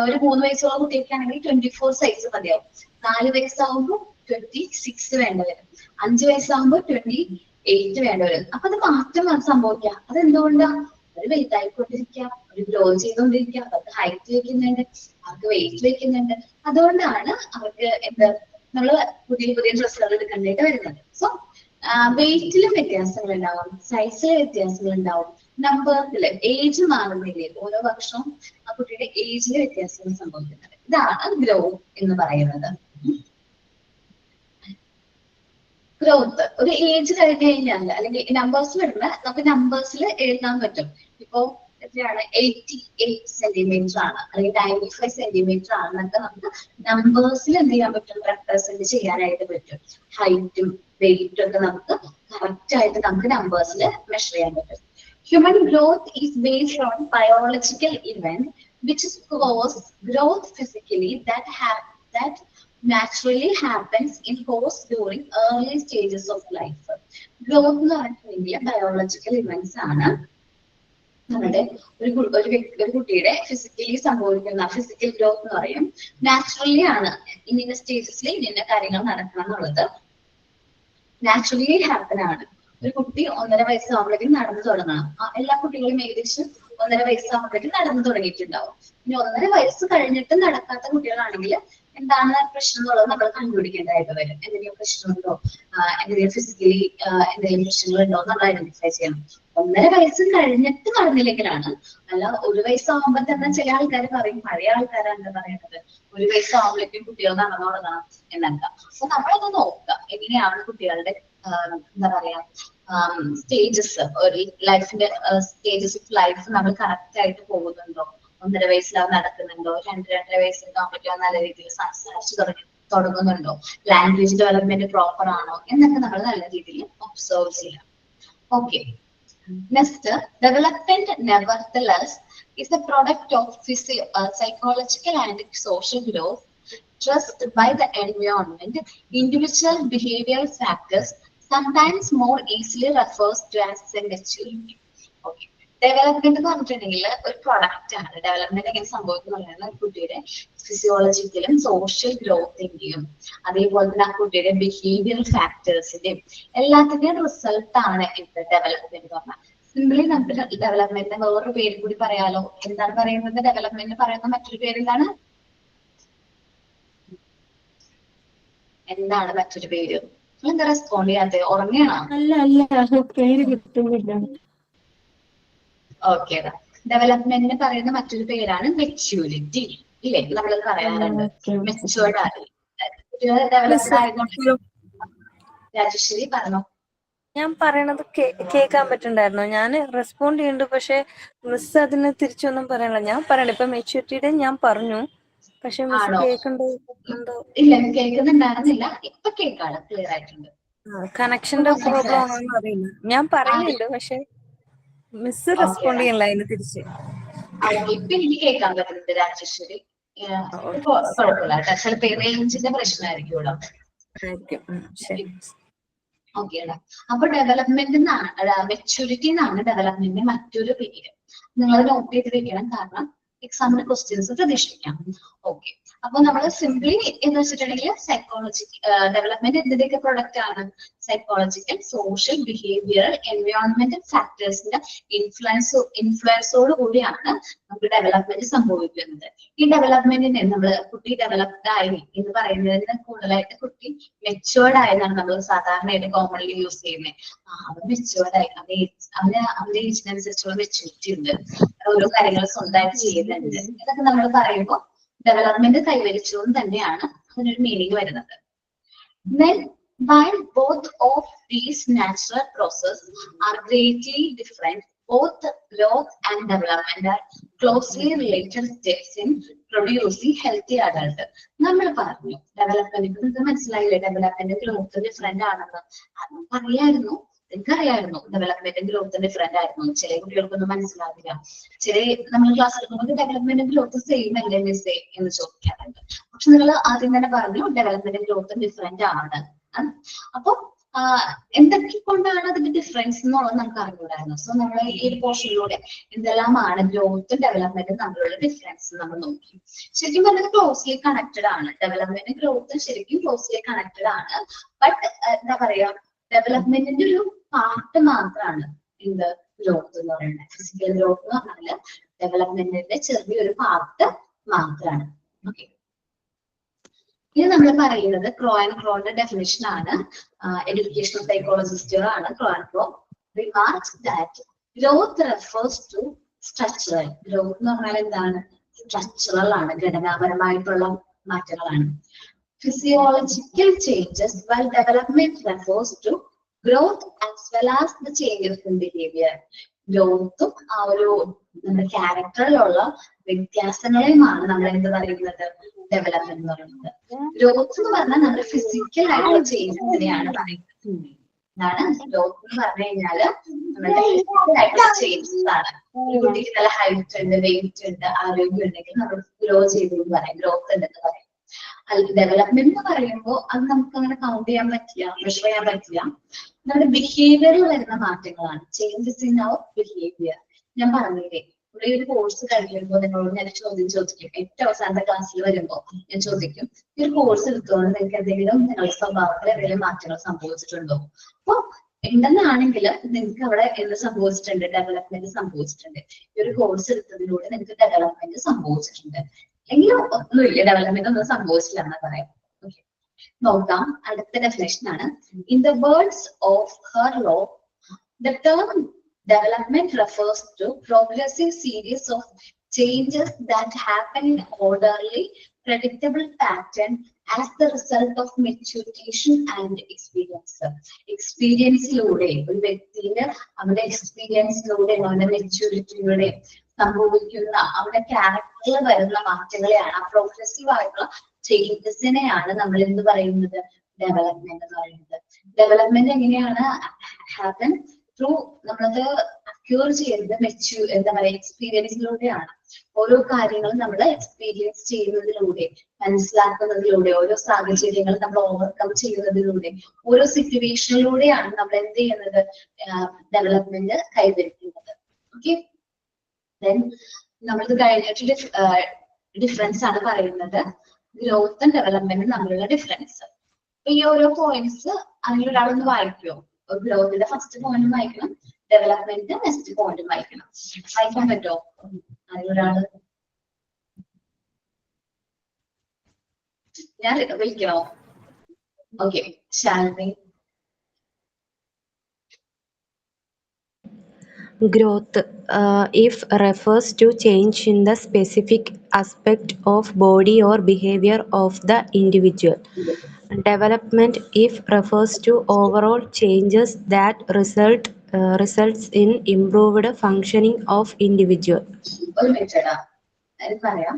ഒരു 3 വയസ്സുള്ള കുട്ടിയൊക്കെ ആണെങ്കിൽ 24 സൈസ് മതിയാവും. 4 വയസ്സാവുമ്പോൾ 26 വേണ്ട വരും. 5 വയസ്സാകുമ്പോൾ 28 വേണ്ട വരും. അപ്പൊ അത് മാറ്റം സംഭവിക്കാം. അതെന്തുകൊണ്ടാ? അവർ വലുതായിക്കൊണ്ടിരിക്കുക, അവർ ഗ്രോ ചെയ്തുകൊണ്ടിരിക്കുക, അവർക്ക് ഹൈറ്റ് വെക്കുന്നുണ്ട്, അവർക്ക് വെയിറ്റ് വെക്കുന്നുണ്ട്. അതുകൊണ്ടാണ് അവർക്ക് നമ്മള് പുതിയ പുതിയ ഡ്രസ്സുകൾ എടുക്കേണ്ടിയിട്ട് വരുന്നത്. സോ വെയിറ്റിലും വ്യത്യാസങ്ങൾ ഉണ്ടാവും, സൈസിലെ വ്യത്യാസങ്ങൾ ഉണ്ടാവും, നമ്പേഴ്സില് ഏജ് മാറുന്നില്ലേ, ഓരോ വർഷവും ആ കുട്ടിയുടെ ഏജിലെ വ്യത്യാസങ്ങൾ സംഭവിക്കുന്നത്. ഇതാണ് ഗ്രോത്ത് എന്ന് പറയുന്നത്. ഗ്രോത്ത് ഒരു ഏജ് കഴിഞ്ഞ് കഴിഞ്ഞാൽ അല്ലെങ്കിൽ നമ്പേഴ്സിൽ വരുന്ന നമുക്ക് നമ്പേഴ്സിൽ എഴുതാൻ പറ്റും. ഇപ്പോ എത്രയാണ് 88 സെന്റിമീറ്റർ ആണ് അല്ലെങ്കിൽ 95 സെന്റിമീറ്റർ ആണെന്നൊക്കെ നമുക്ക് നമ്പേഴ്സിൽ എന്ത് ചെയ്യാൻ പറ്റും, റെപ്രസെന്റ് ചെയ്യാനായിട്ട് പറ്റും. ഹൈറ്റും വെയിറ്റും ഒക്കെ നമുക്ക് കറക്റ്റ് ആയിട്ട് നമുക്ക് നമ്പേഴ്സിൽ മെഷർ ചെയ്യാൻ പറ്റും. Human growth is based on biological event which cause growth physically that naturally happens in course during early stages of life. Growth എന്ന് പറഞ്ഞിട്ടുണ്ടെങ്കിൽ ബയോളജിക്കൽ ഇവന്റ്സ് ആണ്. നമ്മുടെ ഒരു കുട്ടിയുടെ ഫിസിക്കലി സംഭവിക്കുന്ന ഫിസിക്കൽ ഗ്രോത്ത് എന്ന് പറയും. നാച്ചുറലി ആണ് ഇന്ന സ്റ്റേജസിൽ ഇന്ന കാര്യങ്ങൾ നടക്കണം എന്നുള്ളത് നാച്ചുറലി ഹാപ്പൻ ആണ്. ഒരു കുട്ടി 1.5 വയസ്സാകുമ്പോഴേക്കും നടന്നു തുടങ്ങണം. എല്ലാ കുട്ടികളും ഏകദേശം 1.5 വയസ്സാകുമ്പോഴേക്കും നടന്നു തുടങ്ങിയിട്ടുണ്ടാവും. ഇനി 1.5 വയസ്സ് കഴിഞ്ഞിട്ട് നടക്കാത്ത കുട്ടികളാണെങ്കിൽ എന്താണ് പ്രശ്നം എന്നുള്ളത് നമ്മൾ കണ്ടുപിടിക്കേണ്ടതായിട്ട് വരും. എന്തെങ്കിലും പ്രശ്നമുണ്ടോ, എന്തെങ്കിലും ഫിസിക്കലി എന്തെങ്കിലും പ്രശ്നങ്ങളുണ്ടോ നമ്മൾ ഐഡന്റിഫൈ ചെയ്യണം. 1.5 വയസ്സ് കഴിഞ്ഞിട്ട് നടന്നില്ലെങ്കിലാണ്. അല്ല 1 വയസ്സാകുമ്പോ തന്നെ ചില ആൾക്കാർ പറയും, പഴയ ആൾക്കാരാണ് എന്താ പറയുന്നത്, 1 വയസ്സാകുമ്പോഴേക്കും കുട്ടികൾ നടന്നു തുടങ്ങണം എന്നല്ല. അപ്പൊ നമ്മളത് നോക്കുക, എങ്ങനെയാണ് കുട്ടികളുടെ എന്താ പറയാ സ്റ്റേജസ്, ഒരു ലൈഫിന്റെ സ്റ്റേജസ് ഓഫ് ലൈഫ് നമ്മൾ കറക്റ്റ് ആയിട്ട് പോകുന്നുണ്ടോ, 1.5 വയസ്സിലാവും നടക്കുന്നുണ്ടോ, 2-2.5 വയസ്സൊക്കെ ആകുമ്പോഴേക്കും നല്ല രീതിയിൽ സംസാരിച്ചു തുടങ്ങുന്നുണ്ടോ, ലാംഗ്വേജ് ഡെവലപ്മെന്റ് പ്രോപ്പർ ആണോ എന്നൊക്കെ നമ്മൾ നല്ല രീതിയിൽ ഒബ്സർവ് ചെയ്യാം. Okay, next development nevertheless is a product of psychological and social growth stressed by the environment. Individual behavioral factors sometimes more easily refers to as a maturity. Okay. Development എന്ന് പറഞ്ഞിട്ടുണ്ടെങ്കിൽ ഒരു പ്രൊഡക്റ്റ് ആണ്. ഡെവലപ്മെന്റ് എങ്ങനെ സംഭവിക്കുന്ന കുട്ടിയുടെ ഫിസിയോളജിക്കലും സോഷ്യൽ ഗ്രോത്തിന്റെയും അതേപോലെ തന്നെ ആ കുട്ടിയുടെ ബിഹേവിയറൽ ഫാക്ടേഴ്സിന്റെയും എല്ലാത്തിന്റെയും റിസൾട്ട് ആണ് ഇത് ഡെവലപ്മെന്റ് എന്ന് പറഞ്ഞാൽ. സിംപ്ലി നമുക്ക് ഡെവലപ്മെന്റിന്റെ വേറൊരു പേര് കൂടി പറയാലോ. എന്താണ് പറയുന്നത്? ഡെവലപ്മെന്റ് പറയുന്ന മറ്റൊരു പേര് എന്താണ്? എന്താണ് മറ്റൊരു പേര്? എന്താ റെസ്പോണ്ട് ചെയ്യാതെ? ഉറങ്ങണോ? അല്ല പേര് കിട്ടുന്നില്ല. ഓക്കെ, ഡെവലപ്മെന്റിന് പറയുന്ന മറ്റൊരു പേരാണ് മെച്യൂരിറ്റി. ഇല്ലേ, നമ്മളത് പറയാറുണ്ട്. മെച്യൂർഡ് ആയി കുട്ടികൾ ഡെവലപ്ഡ് ആയതുകൊണ്ട്. രാജേശ്വരി പറഞ്ഞോ. ഞാൻ പറയണത് കേൾക്കാൻ പറ്റുന്നുണ്ടായിരുന്നോ? ഞാൻ റെസ്പോണ്ട് ചെയ്യുന്നുണ്ട്, പക്ഷെ മിസ് അതിന് തിരിച്ചൊന്നും പറയണില്ല. ഞാൻ പറയണ്ട ഇപ്പൊ മെച്യൂരിറ്റിയുടെ ഞാൻ പറഞ്ഞു, പക്ഷെ മിസ് കേൾക്കണ്ടോ എന്തോ? ഇല്ല, കേൾക്കുന്നുണ്ടായിരുന്നില്ല. ഇപ്പൊ കേൾക്കാണ്, ക്ലിയർ ആയിട്ടുണ്ട്. കണക്ഷന്റെ പ്രോബ്ലം ആണോന്ന് അറിയില്ല. ഞാൻ പറയുന്നുണ്ട്, പക്ഷെ മിസ് റെസ്പോണ്ട് ചെയ്യണില്ല അതിന് തിരിച്ച്. ഇപ്പൊ എനിക്ക് കേൾക്കാൻ പറ്റുന്നുണ്ട് രാജേശ്വരി. കുഴപ്പമില്ല കേട്ടോ, ചിലപ്പോ റേഞ്ചിന്റെ പ്രശ്നമായിരിക്കും ഇവിടെ. ഓക്കെയാണ്. അപ്പൊ ഡെവലപ്മെന്റ് എന്നാണ്, മെച്യൂരിറ്റി എന്നാണ് ഡെവലപ്മെന്റിന്റെ മറ്റൊരു പേര്. നിങ്ങൾ നോട്ട് ചെയ്ത് വെക്കണം, കാരണം എക്സാമിന് ക്വസ്റ്റ്യൻസ് പ്രതീക്ഷിക്കാം. ഓക്കെ, അപ്പൊ നമ്മൾ സിംപ്ലി എന്ന് വെച്ചിട്ടുണ്ടെങ്കിൽ ഡെവലപ്മെന്റ് എന്തിന്റെയൊക്കെ പ്രൊഡക്റ്റ് ആണ്? സൈക്കോളജിക്കൽ, സോഷ്യൽ, ബിഹേവിയറൽ, എൻവയോൺമെന്റൽ ഫാക്ടേഴ്സിന്റെ ഇൻഫ്ലുവൻസോട് കൂടിയാണ് നമുക്ക് ഡെവലപ്മെന്റ് സംഭവിക്കുന്നത്. ഈ ഡെവലപ്മെന്റിനെ നമ്മൾ കുട്ടി ഡെവലപ്ഡ് ആയി എന്ന് പറയുന്നതിന് കൂടുതലായിട്ട് കുട്ടി മെച്ചുവേർഡ് ആയെന്നാണ് നമ്മൾ സാധാരണയായിട്ട് കോമൺലി യൂസ് ചെയ്യുന്നത്. അവൻ മെച്ചുവേർഡ് ആയി, അവന്റെ ഏജിനനുസരിച്ചുള്ള മെച്യൂരിറ്റി ഉണ്ട്, ഓരോ കാര്യങ്ങൾ സ്വന്തമായിട്ട് ചെയ്യുന്നുണ്ട്, ഇതൊക്കെ നമ്മൾ പറയുമ്പോൾ ഡെവലപ്മെന്റ് കൈവരിച്ചു എന്ന് തന്നെയാണ് അതിനൊരു മീനിങ് വരുന്നത്. Then while both of these natural processes are greatly different, both growth and development are closely related steps in producing healthy adult. നമ്മൾ പറഞ്ഞു ഡെവലപ്മെന്റ് മനസ്സിലായില്ലേ, ഡെവലപ്മെന്റ് ഗ്രോത്ത് ഡിഫറെന്റ് ആണെന്ന്. അറിയായിരുന്നു, എനിക്കറിയായിരുന്നു ഡെവലപ്മെന്റ് ഗ്രോത്ത് ഡിഫറെന്റ് ആയിരുന്നു. ചില കുട്ടികൾക്കൊന്നും മനസ്സിലാവില്ല. ചില നമ്മൾ ക്ലാസ് എടുക്കുമ്പോൾ ഡെവലപ്മെന്റ് ഗ്രോത്ത് സെയിം അല്ലേ മിസ്സേ എന്ന് ചോദിക്കാറുണ്ട്. പക്ഷെ നിങ്ങൾ ആദ്യം തന്നെ പറഞ്ഞു ഡെവലപ്മെന്റ് ഗ്രോത്ത് ഡിഫറെന്റ് ആണ്. അപ്പൊ എന്തൊക്കെ കൊണ്ടാണ് അതിന്റെ ഡിഫറൻസ് എന്നുള്ളത് നമുക്ക് അറിഞ്ഞൂടായിരുന്നു. സോ നമ്മൾ ഈ ഒരു പോർഷനിലൂടെ എന്തെല്ലാമാണ് ഗ്രോത്തും ഡെവലപ്മെന്റും തമ്മിലുള്ള ഡിഫറൻസ് നമ്മൾ നോക്കി. ശരിക്കും പറഞ്ഞാൽ ക്ലോസ്ലി കണക്റ്റഡ് ആണ്. ഡെവലപ്മെന്റും ഗ്രോത്തും ശരിക്കും ക്ലോസ്ലി കണക്റ്റഡ് ആണ്. ബട്ട് എന്താ പറയാ, ഡെവലപ്മെന്റിന്റെ ഒരു പാർട്ട് മാത്രമാണ് എന്ത് ഗ്രോത്ത് എന്ന് പറയുന്നത്. ഫിസിക്കൽ ഗ്രോത്ത് എന്ന് പറഞ്ഞാല് ഡെവലപ്മെന്റിന്റെ ചെറിയൊരു പാർട്ട് മാത്രമാണ്. ഓക്കെ, ഇത് നമ്മൾ പറയുന്നത് ക്രോയുടെ ഡെഫിനിഷൻ ആണ്. എഡ്യൂക്കേഷണൽ സൈക്കോളജിസ്റ്റുകളാണ് Crow. Remarks that growth refers to structural. Growth എന്ന് പറഞ്ഞാൽ എന്താണ്? സ്ട്രക്ചറൽ ആണ്, ഘടനാപരമായിട്ടുള്ള മാറ്റങ്ങളാണ്. Physiological changes while development refers to growth as well as the changes in behavior. ഗ്രോത്തും ആ ഒരു നമ്മുടെ ക്യാരക്ടറിലുള്ള വ്യത്യാസങ്ങളെയുമാണ് നമ്മൾ എന്ത് പറയുന്നത്? ഡെവലപ്മെന്റ് എന്ന് പറയുന്നത്. ഗ്രോത്ത് എന്ന് പറഞ്ഞാൽ നമ്മുടെ ഫിസിക്കൽ ആയിട്ടുള്ള ചേഞ്ചസിനെയാണ് പറയുന്നത്. ഇതാണ് ഗ്രോത്ത് എന്ന് പറഞ്ഞു കഴിഞ്ഞാല് നമ്മുടെ ഫിസിക്കൽ ആയിട്ടുള്ള ചേഞ്ചസ് ആണ്. ഒരു കുട്ടിക്ക് നല്ല ഹൈറ്റ് ഉണ്ട്, വെയിറ്റ് ഉണ്ട്, ആരോഗ്യം ഉണ്ടെങ്കിൽ നമ്മൾ ഗ്രോ ചെയ്തെന്ന് പറയാം, ഗ്രോത്ത് ഉണ്ടെന്ന് പറയാം. ഡെവലപ്മെന്റ് എന്ന് പറയുമ്പോൾ അത് നമുക്ക് അങ്ങനെ കൗണ്ട് ചെയ്യാൻ പറ്റില്ല, മെഷർ ചെയ്യാൻ പറ്റില്ല. നമ്മുടെ ബിഹേവിയറിൽ വരുന്ന മാറ്റങ്ങളാണ്, ചേഞ്ചസ് ഇൻ അവർ ബിഹേവിയർ. ഞാൻ പറഞ്ഞില്ലേ, ഇവിടെ ഒരു കോഴ്സ് കഴിയുമ്പോൾ നിങ്ങളോട് ഞാൻ ചോദ്യം ചോദിക്കും. ഏറ്റവും അവസാനത്തെ ക്ലാസ്സിൽ വരുമ്പോൾ ഞാൻ ചോദിക്കും, ഈ ഒരു കോഴ്സ് എടുത്തുകൊണ്ട് നിങ്ങൾക്ക് എന്തെങ്കിലും നിങ്ങളുടെ സ്വഭാവത്തിൽ എന്തെങ്കിലും മാറ്റങ്ങൾ സംഭവിച്ചിട്ടുണ്ടോ? അപ്പൊ ഉണ്ടെന്നാണെങ്കിൽ നിങ്ങൾക്ക് അവിടെ എന്ത് സംഭവിച്ചിട്ടുണ്ട്? ഡെവലപ്മെന്റ് സംഭവിച്ചിട്ടുണ്ട്. ഈ ഒരു കോഴ്സ് എടുത്തതിലൂടെ നിങ്ങൾക്ക് ഡെവലപ്മെന്റ് സംഭവിച്ചിട്ടുണ്ട്. എങ്കിലും ഒന്നുമില്ല, ഡെവലപ്മെന്റ് ഒന്നും സംഭവിച്ചില്ല എന്ന് പറയാം. ഓക്കെ, നോക്കാം. അടുത്ത ഡെഫിനേഷൻ ആണ്. In the words of Hurlock, the term development refers to progressive series of changes that happen in orderly, predictable pattern as the result of maturation and experience. എക്സ്പീരിയൻസിലൂടെ ഒരു വ്യക്തിയുടെ അവരുടെ എക്സ്പീരിയൻസിലൂടെ അവരുടെ മെച്യൂരിറ്റിയിലൂടെ സംഭവിക്കുന്ന അവരുടെ ക്യാരക്ടറിൽ വരുന്ന മാറ്റങ്ങളെയാണ്, ആ പ്രോഗ്രസീവ് ആയിട്ടുള്ള ചേഞ്ചസിനെയാണ് നമ്മൾ എന്ത് പറയുന്നത്? ഡെവലപ്മെന്റ് എന്ന് പറയുന്നത്. ഡെവലപ്മെന്റ് എങ്ങനെയാണ് ഹാപ്പൻ? ത്രൂ നമ്മളത് അക്യൂർ ചെയ്യുന്നത് എന്താ പറയുക, എക്സ്പീരിയൻസിലൂടെയാണ്. ഓരോ കാര്യങ്ങളും നമ്മൾ എക്സ്പീരിയൻസ് ചെയ്യുന്നതിലൂടെ, മനസ്സിലാക്കുന്നതിലൂടെ, ഓരോ സാഹചര്യങ്ങൾ നമ്മൾ ഓവർകം ചെയ്യുന്നതിലൂടെ, ഓരോ സിറ്റുവേഷനിലൂടെയാണ് നമ്മൾ എന്ത് ചെയ്യുന്നത്? ഡെവലപ്മെന്റ് കൈവരിക്കുന്നത്. ഓക്കെ, ദെൻ നമ്മളിത് കഴിഞ്ഞിട്ട് ഡിഫറൻസ് ആണ് പറയുന്നത്, ഗ്രോത്തും ഡെവലപ്മെന്റും തമ്മിലുള്ള ഡിഫറൻസ്. ഈ ഓരോ പോയിന്റ്സ് അതിലൊരാളൊന്ന് വായിക്കുമോ? ഗ്രോത്തിന്റെ ഫസ്റ്റ് പോയിന്റ് വായിക്കണം, ഡെവലപ്മെന്റ് നെക്സ്റ്റ് പോയിന്റ് വായിക്കണം. വായിക്കാൻ പറ്റുമോ അതിലൊരാള്? ഞാൻ വിളിക്കണോ? Okay, Shalini. Growth, if refers to change in the specific aspect of body or behavior of the individual. Development, if refers to overall changes that results in improved functioning of individual. ഒരു മിനിറ്റ് പറയാം.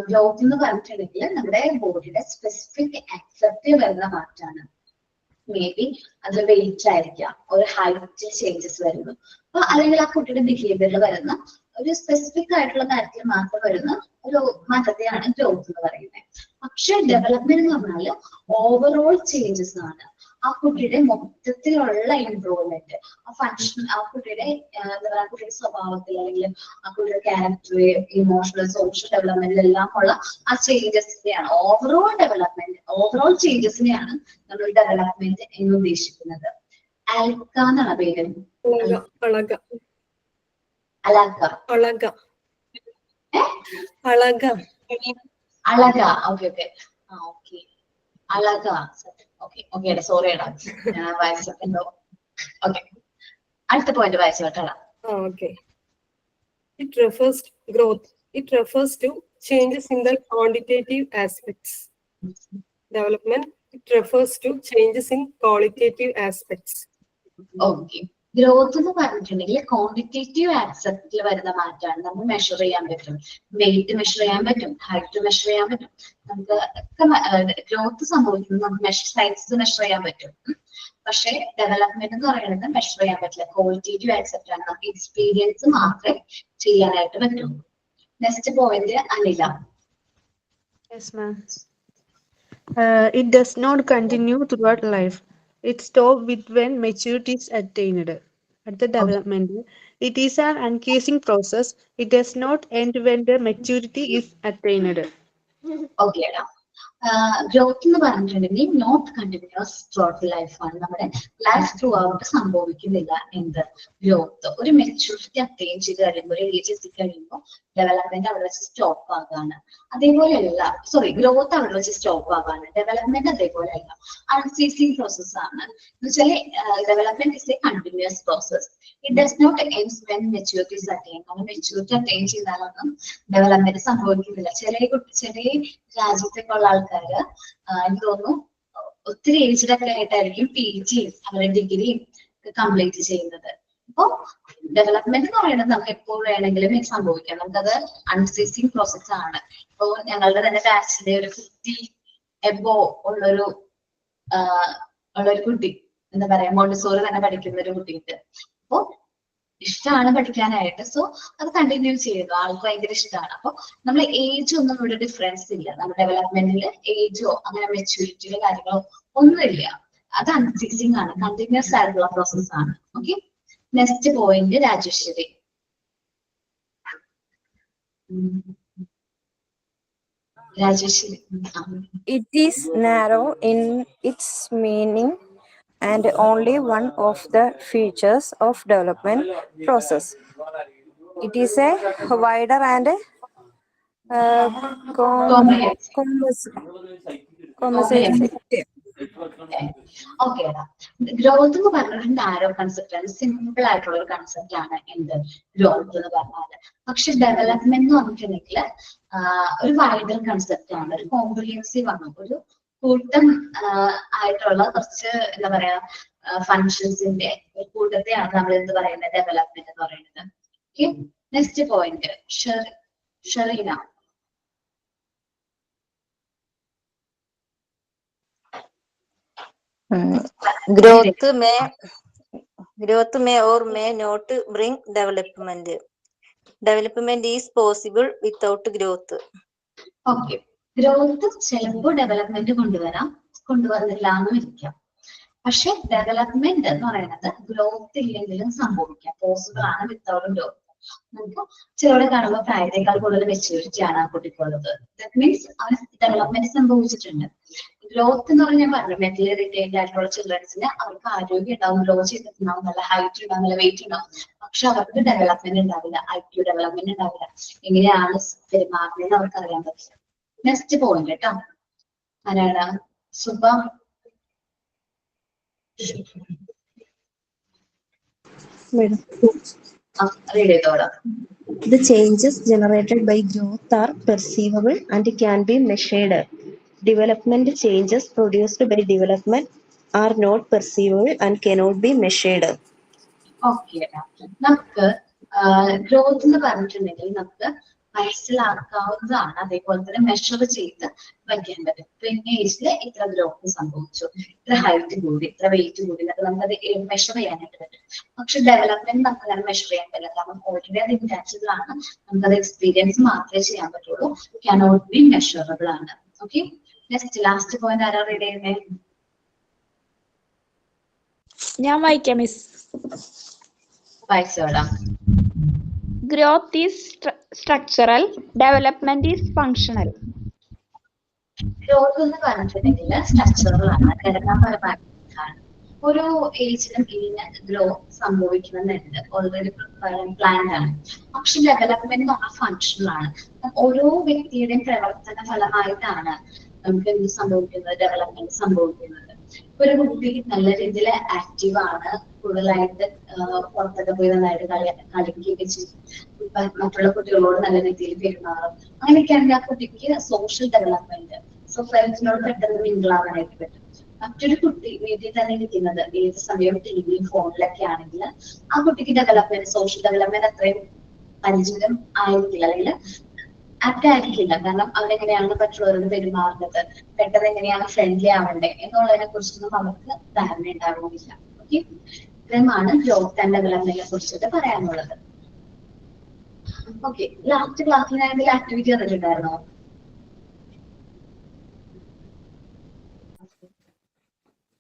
ഗ്രോത്ത് എന്ന് പറഞ്ഞിട്ടുണ്ടെങ്കിൽ നമ്മുടെ ബോഡിയുടെ സ്പെസിഫിക് ആക്സെപ്റ്റ് വരുന്ന മാറ്റാണ്. മേ ബി അത് വെയിറ്റ് ആയിരിക്കാം, ഒരു ഹൈറ്റ് ചേഞ്ചസ് വരുന്നു, അപ്പൊ അല്ലെങ്കിൽ ആ കുട്ടിയുടെ ബിഹേവിയറിൽ വരുന്ന ഒരു സ്പെസിഫിക് ആയിട്ടുള്ള കാര്യത്തിൽ മാത്രം വരുന്ന ഒരു മാറ്റത്തെയാണ് ഗ്രോത്ത് എന്ന് പറയുന്നത്. പക്ഷെ ഡെവലപ്മെന്റ് എന്ന് പറഞ്ഞാല് ഓവറോൾ ചേഞ്ചസ് ആണ്. ആ കുട്ടിയുടെ മൊത്തത്തിലുള്ള ഇംപ്രൂവ്മെന്റ്, ആ ഫങ്ഷൻ, ആ കുട്ടിയുടെ എന്താ പറയുക, കുട്ടിയുടെ സ്വഭാവത്തിൽ അല്ലെങ്കിൽ ആ കുട്ടിയുടെ ക്യാരക്ടർ, ഇമോഷണൽ, സോഷ്യൽ ഡെവലപ്മെന്റിലെല്ലാം ഉള്ള ആ ചേഞ്ചസിനെയാണ് ഓവറോൾ ഡെവലപ്മെന്റ്, ഓവറോൾ ചേഞ്ചസിനെയാണ് നമ്മൾ ഡെവലപ്മെന്റ് എന്ന് ഉദ്ദേശിക്കുന്നത്. അൽക്ക എന്നാണ് പേര്. Alaka. Okay okay okay, Alaka. Okay okay, sorry എടാ, ഞാൻ വായിച്ചോ. ഓക്കെ, അടുത്ത പോയിന്റ് വായിച്ചു കേട്ടോ. Okay. It refers to growth. It refers to changes in the quantitative aspects. Development, it refers to changes in qualitative aspects. Okay, growth എന്ന് പറഞ്ഞിട്ടുണ്ടെങ്കിൽ ക്വാണ്ടിറ്റേറ്റീവ് ആസ്പെക്റ്റിൽ വരുന്ന മാറ്റമാണ്. നമുക്ക് മെഷർ ചെയ്യാൻ പറ്റും, വെയിറ്റ് മെഷർ ചെയ്യാൻ പറ്റും, ഹൈറ്റ് മെഷർ ചെയ്യാൻ പറ്റും. നമുക്ക് ഒക്കെ ഗ്രോത്ത് സംഭവിക്കുന്നത് നമുക്ക് സൈസ് മെഷർ ചെയ്യാൻ പറ്റും. പക്ഷെ ഡെവലപ്മെന്റ് എന്ന് പറയുന്നത് മെഷർ ചെയ്യാൻ പറ്റില്ല, ക്വാളിറ്റേറ്റീവ് ആക്സെപ്റ്റ് ആണ്. നമുക്ക് എക്സ്പീരിയൻസ് മാത്രമേ ചെയ്യാനായിട്ട് പറ്റൂ. Next point Anila. Yes, ma'am. It does not continue throughout life. It stops with when maturity is attained. At the development, it is an uncasing process. It does not end when the maturity is attained. Okay എടാ. ഗ്രോത്ത് എന്ന് പറഞ്ഞിട്ടുണ്ടെങ്കിൽ നോട്ട് കണ്ടിന്യൂസ് ത്രൂഔട്ട് ലൈഫ് ആണ്. നമ്മുടെ ലൈഫ് ത്രൂ ഔട്ട് സംഭവിക്കുന്നില്ല എന്ത് ഗ്രോത്ത്. ഒരു മെച്യൂരിറ്റി അറ്റൈൻ ചെയ്ത് കഴിയുമ്പോൾ, ഒരു ഏജ് എത്തിക്കഴിയുമ്പോൾ ഡെവലപ്മെന്റ് അവിടെ വെച്ച് സ്റ്റോപ്പ് ആകാണ്. അതേപോലെയല്ല, സോറി, ഗ്രോത്ത് അവിടെ വെച്ച് സ്റ്റോപ്പ് ആകാണ്. ഡെവലപ്മെന്റ് അതേപോലെയല്ല, അൺസീസിങ് പ്രോസസ് ആണ്. എന്ന് വെച്ചാൽ development is a continuous process. It does not end when maturity is attain. കാരണം മെച്യൂരിറ്റി അറ്റൈൻ ചെയ്താലൊന്നും ഡെവലപ്മെന്റ് സംഭവിക്കുന്നില്ല. ചെറിയ രാജ്യത്തൊക്കെ ഉള്ള ആൾക്കാര് എനിക്ക് തോന്നുന്നു ഒത്തിരി ഏജ്ഡ് ഒക്കെ ആയിട്ടായിരിക്കും PG അവരുടെ ഡിഗ്രിയും കംപ്ലീറ്റ് ചെയ്യുന്നത്. അപ്പൊ ഡെവലപ്മെന്റ് എന്ന് പറയുന്നത് നമുക്ക് എപ്പോൾ വേണമെങ്കിലും സംഭവിക്കാം. നമുക്കത് അൺസീസിങ് പ്രോസസ് ആണ്. ഇപ്പൊ ഞങ്ങളുടെ തന്നെ ബാച്ചിലെ ഒരു 50 എബോ ഉള്ളൊരു കുട്ടി, എന്താ പറയാ, മോണ്ടിസോറി തന്നെ പഠിക്കുന്ന ഒരു കുട്ടിയുണ്ട്. അപ്പൊ ഇഷ്ടമാണ് പഠിക്കാനായിട്ട്. സോ അത് കണ്ടിന്യൂ ചെയ്യുന്നു, ആൾക്ക് ഭയങ്കര ഇഷ്ടമാണ്. അപ്പൊ നമ്മൾ ഏജ് ഒന്നും ഇവിടെ ഡിഫറൻസ് ഇല്ല. നമ്മുടെ ഡെവലപ്മെന്റിൽ ഏജോ അങ്ങനെ മെച്യൂരിറ്റിയിലെ കാര്യങ്ങളോ ഒന്നുമില്ല. അത് അൺസീസിങ് ആണ്, കണ്ടിന്യൂസ് ആയിട്ടുള്ള പ്രോസസ് ആണ്. Okay, next point Rajeshwari. Rajeshwari. It is narrow in its meaning and only one of the features of development process. It is a wider and compensative. Okay, growth എന്ന് പറഞ്ഞാൽ നാരോ കൺസെപ്റ്റ് ആണ്, സിമ്പിൾ ആയിട്ടുള്ള ഒരു കൺസെപ്റ്റ് ആണ് എന്ത് ഗ്രോത്ത് എന്ന് പറഞ്ഞാൽ. പക്ഷെ ഡെവലപ്മെന്റ് എന്ന് പറഞ്ഞിട്ടുണ്ടെങ്കിൽ ഒരു വൈഡർ കൺസെപ്റ്റ് ആണ്, ഒരു കോംപ്രിഹെൻസീവ് ആണ്, ഒരു കൂട്ടം ആയിട്ടുള്ള കുറച്ച് എന്താ പറയാ ഫങ്ഷൻസിന്റെ ഒരു കൂട്ടത്തെയാണ് നമ്മൾ എന്ത് പറയുന്നത് ഡെവലപ്മെന്റ് എന്ന് പറയുന്നത്. Okay, next point Shereena. Growth may or may not bring development. Development is possible without growth. Okay, growth ചിലപ്പോൾ ഡെവലപ്മെന്റ് കൊണ്ടുവന്നില്ല എന്നും ഇരിക്കാം. പക്ഷെ ഡെവലപ്മെന്റ് എന്ന് പറയുന്നത് ഗ്രോത്ത് ഇല്ലെങ്കിലും സംഭവിക്കാം, പോസിബിൾ ആണ് വിത്തൗട്ട് ഗ്രോത്ത്. നമുക്ക് ചിലവിടെ കാണുമ്പോൾ പ്രായത്തേക്കാൾ കൂടുതൽ മെച്യൂരിറ്റി ആണ് ആ കുട്ടിക്കുള്ളത്. ദാറ്റ് മീൻസ് അവന് ഡെവലപ്മെന്റ് സംഭവിച്ചിട്ടുണ്ട്. ഗ്രോത്ത് എന്ന് പറഞ്ഞാൽ പറഞ്ഞു, മെന്റലി റിട്ടൈൻഡ് ആയിട്ടുള്ള ചിൽഡ്രൻസിന് അവർക്ക് ആരോഗ്യം ഉണ്ടാവും, ഗ്രോ ചെയ്തിട്ടുണ്ടാവും, നല്ല ഹൈറ്റ് ഉണ്ടാവും, നല്ല വെയിറ്റ് ഉണ്ടാവും. പക്ഷെ അവർക്ക് ഡെവലപ്മെന്റ് ഉണ്ടാവില്ല, IQ ഡെവലപ്മെന്റ് ഉണ്ടാവില്ല. എങ്ങനെയാണ് പെരുമാറുന്നത് അവർക്ക് അറിയാൻ പറ്റില്ല. നെക്സ്റ്റ് പോയിന്റ് കേട്ടോ, ആരാണ്? സുബ. റീഡ് ചെയ്തോളാം. The changes generated by growth are perceivable and can be measured. Development changes produced by development are not perceivable and cannot be measured. Okay, നമുക്ക് ഗ്രോത്ത് എന്ന് പറഞ്ഞിട്ടുണ്ടെങ്കിൽ നമുക്ക് മനസ്സിലാക്കാവുന്നതാണ്, അതേപോലെ തന്നെ മെഷർ ചെയ്ത് വയ്ക്കാൻ പറ്റും. പിന്നെ ഏജില് ഇത്ര ഗ്രോത്ത് സംഭവിച്ചു, ഇത്ര ഹൈറ്റ് കൂടി, ഇത്ര വെയിറ്റ് കൂടി, എന്നൊക്കെ നമുക്കത് മെഷർ ചെയ്യാനായിട്ട് പറ്റും. പക്ഷെ ഡെവലപ്മെന്റ് നമുക്ക് അങ്ങനെ മെഷർ ചെയ്യാൻ പറ്റില്ല, കാരണം ഓൾറെഡി അത് ഇൻറ്റാൻജിബിൾ ആണ്. നമുക്കത് എക്സ്പീരിയൻസ് മാത്രമേ ചെയ്യാൻ പറ്റുള്ളൂ, കാനോട്ട് ബി മെഷറബിൾ ആണ്. ഓക്കെ, നെക്സ്റ്റ് ലാസ്റ്റ് പോയിന്റ് ആരാ റീഡ് ചെയ്യുന്നേ? ഞാൻ വായിക്കാം മിസ്. വായിച്ചോളാം. Growth is structural, development is functional. Growth എന്ന് പറഞ്ഞിട്ടുണ്ടെങ്കിൽ സ്ട്രക്ചറൽ ആണ്, ഘടനാപരമായിട്ടാണ്. ഒരു ഏജിലും ഇതിന് ഗ്രോത്ത് സംഭവിക്കുന്നുണ്ട്, ഓൾറെഡി പ്ലാൻഡ് ആണ്. പക്ഷെ ഡെവലപ്മെന്റ് എന്ന് പറഞ്ഞാൽ ഫങ്ഷണൽ ആണ്. ഓരോ വ്യക്തിയുടെയും പ്രവർത്തന ഫലമായിട്ടാണ് നമുക്ക് എന്ത് സംഭവിക്കുന്നത്, ഡെവലപ്മെന്റ് സംഭവിക്കുന്നത്. ഒരു കുട്ടി നല്ല രീതിയിൽ ആക്റ്റീവ് ആണ്, കൂടുതലായിട്ട് പുറത്തൊക്കെ പോയി നന്നായിട്ട് കളിക്കുകയൊക്കെ ചെയ്യും, മറ്റുള്ള കുട്ടികളോട് നല്ല രീതിയിൽ പെരുമാറും. അങ്ങനെയൊക്കെയാണെങ്കിൽ ആ കുട്ടിക്ക് സോഷ്യൽ ഡെവലപ്മെന്റ്, സോ ഫ്രണ്ട്സിനോട് പെട്ടെന്ന് മിങ്കിൾ ആവാനായിട്ട് പറ്റും. മറ്റൊരു കുട്ടി വീട്ടിൽ തന്നെ ഇരിക്കുന്നത്, ഏത് സമയവും ടിവിയും ഫോണിലൊക്കെ ആണെങ്കിൽ ആ കുട്ടിക്ക് ഡെവലപ്മെന്റ്, സോഷ്യൽ ഡെവലപ്മെന്റ് അത്രയും പരിചിതം ആയിരിക്കില്ല, അല്ലെങ്കിൽ ആക്ട് ആയിരിക്കില്ല. കാരണം അവരെങ്ങനെയാണ് മറ്റുള്ളവരോട് പെരുമാറുന്നത്, പെട്ടെന്ന് എങ്ങനെയാണ് ഫ്രണ്ട്ലി ആവണ്ടേ എന്നുള്ളതിനെ കുറിച്ചൊന്നും അവർക്ക് ധാരണ ഉണ്ടാവുന്നില്ല. ഓക്കെ, ഇത്രയുമാണ് ഗ്രോത്ത് ആൻഡ് ഡെവലപ്മെന്റിനെ കുറിച്ചിട്ട് പറയാനുള്ളത്. ഓക്കെ, ലാസ്റ്റ് ക്ലാസ്സിൽ ഞാൻ എന്തെങ്കിലും ആക്ടിവിറ്റി തന്നിട്ടുണ്ടായിരുന്നോ?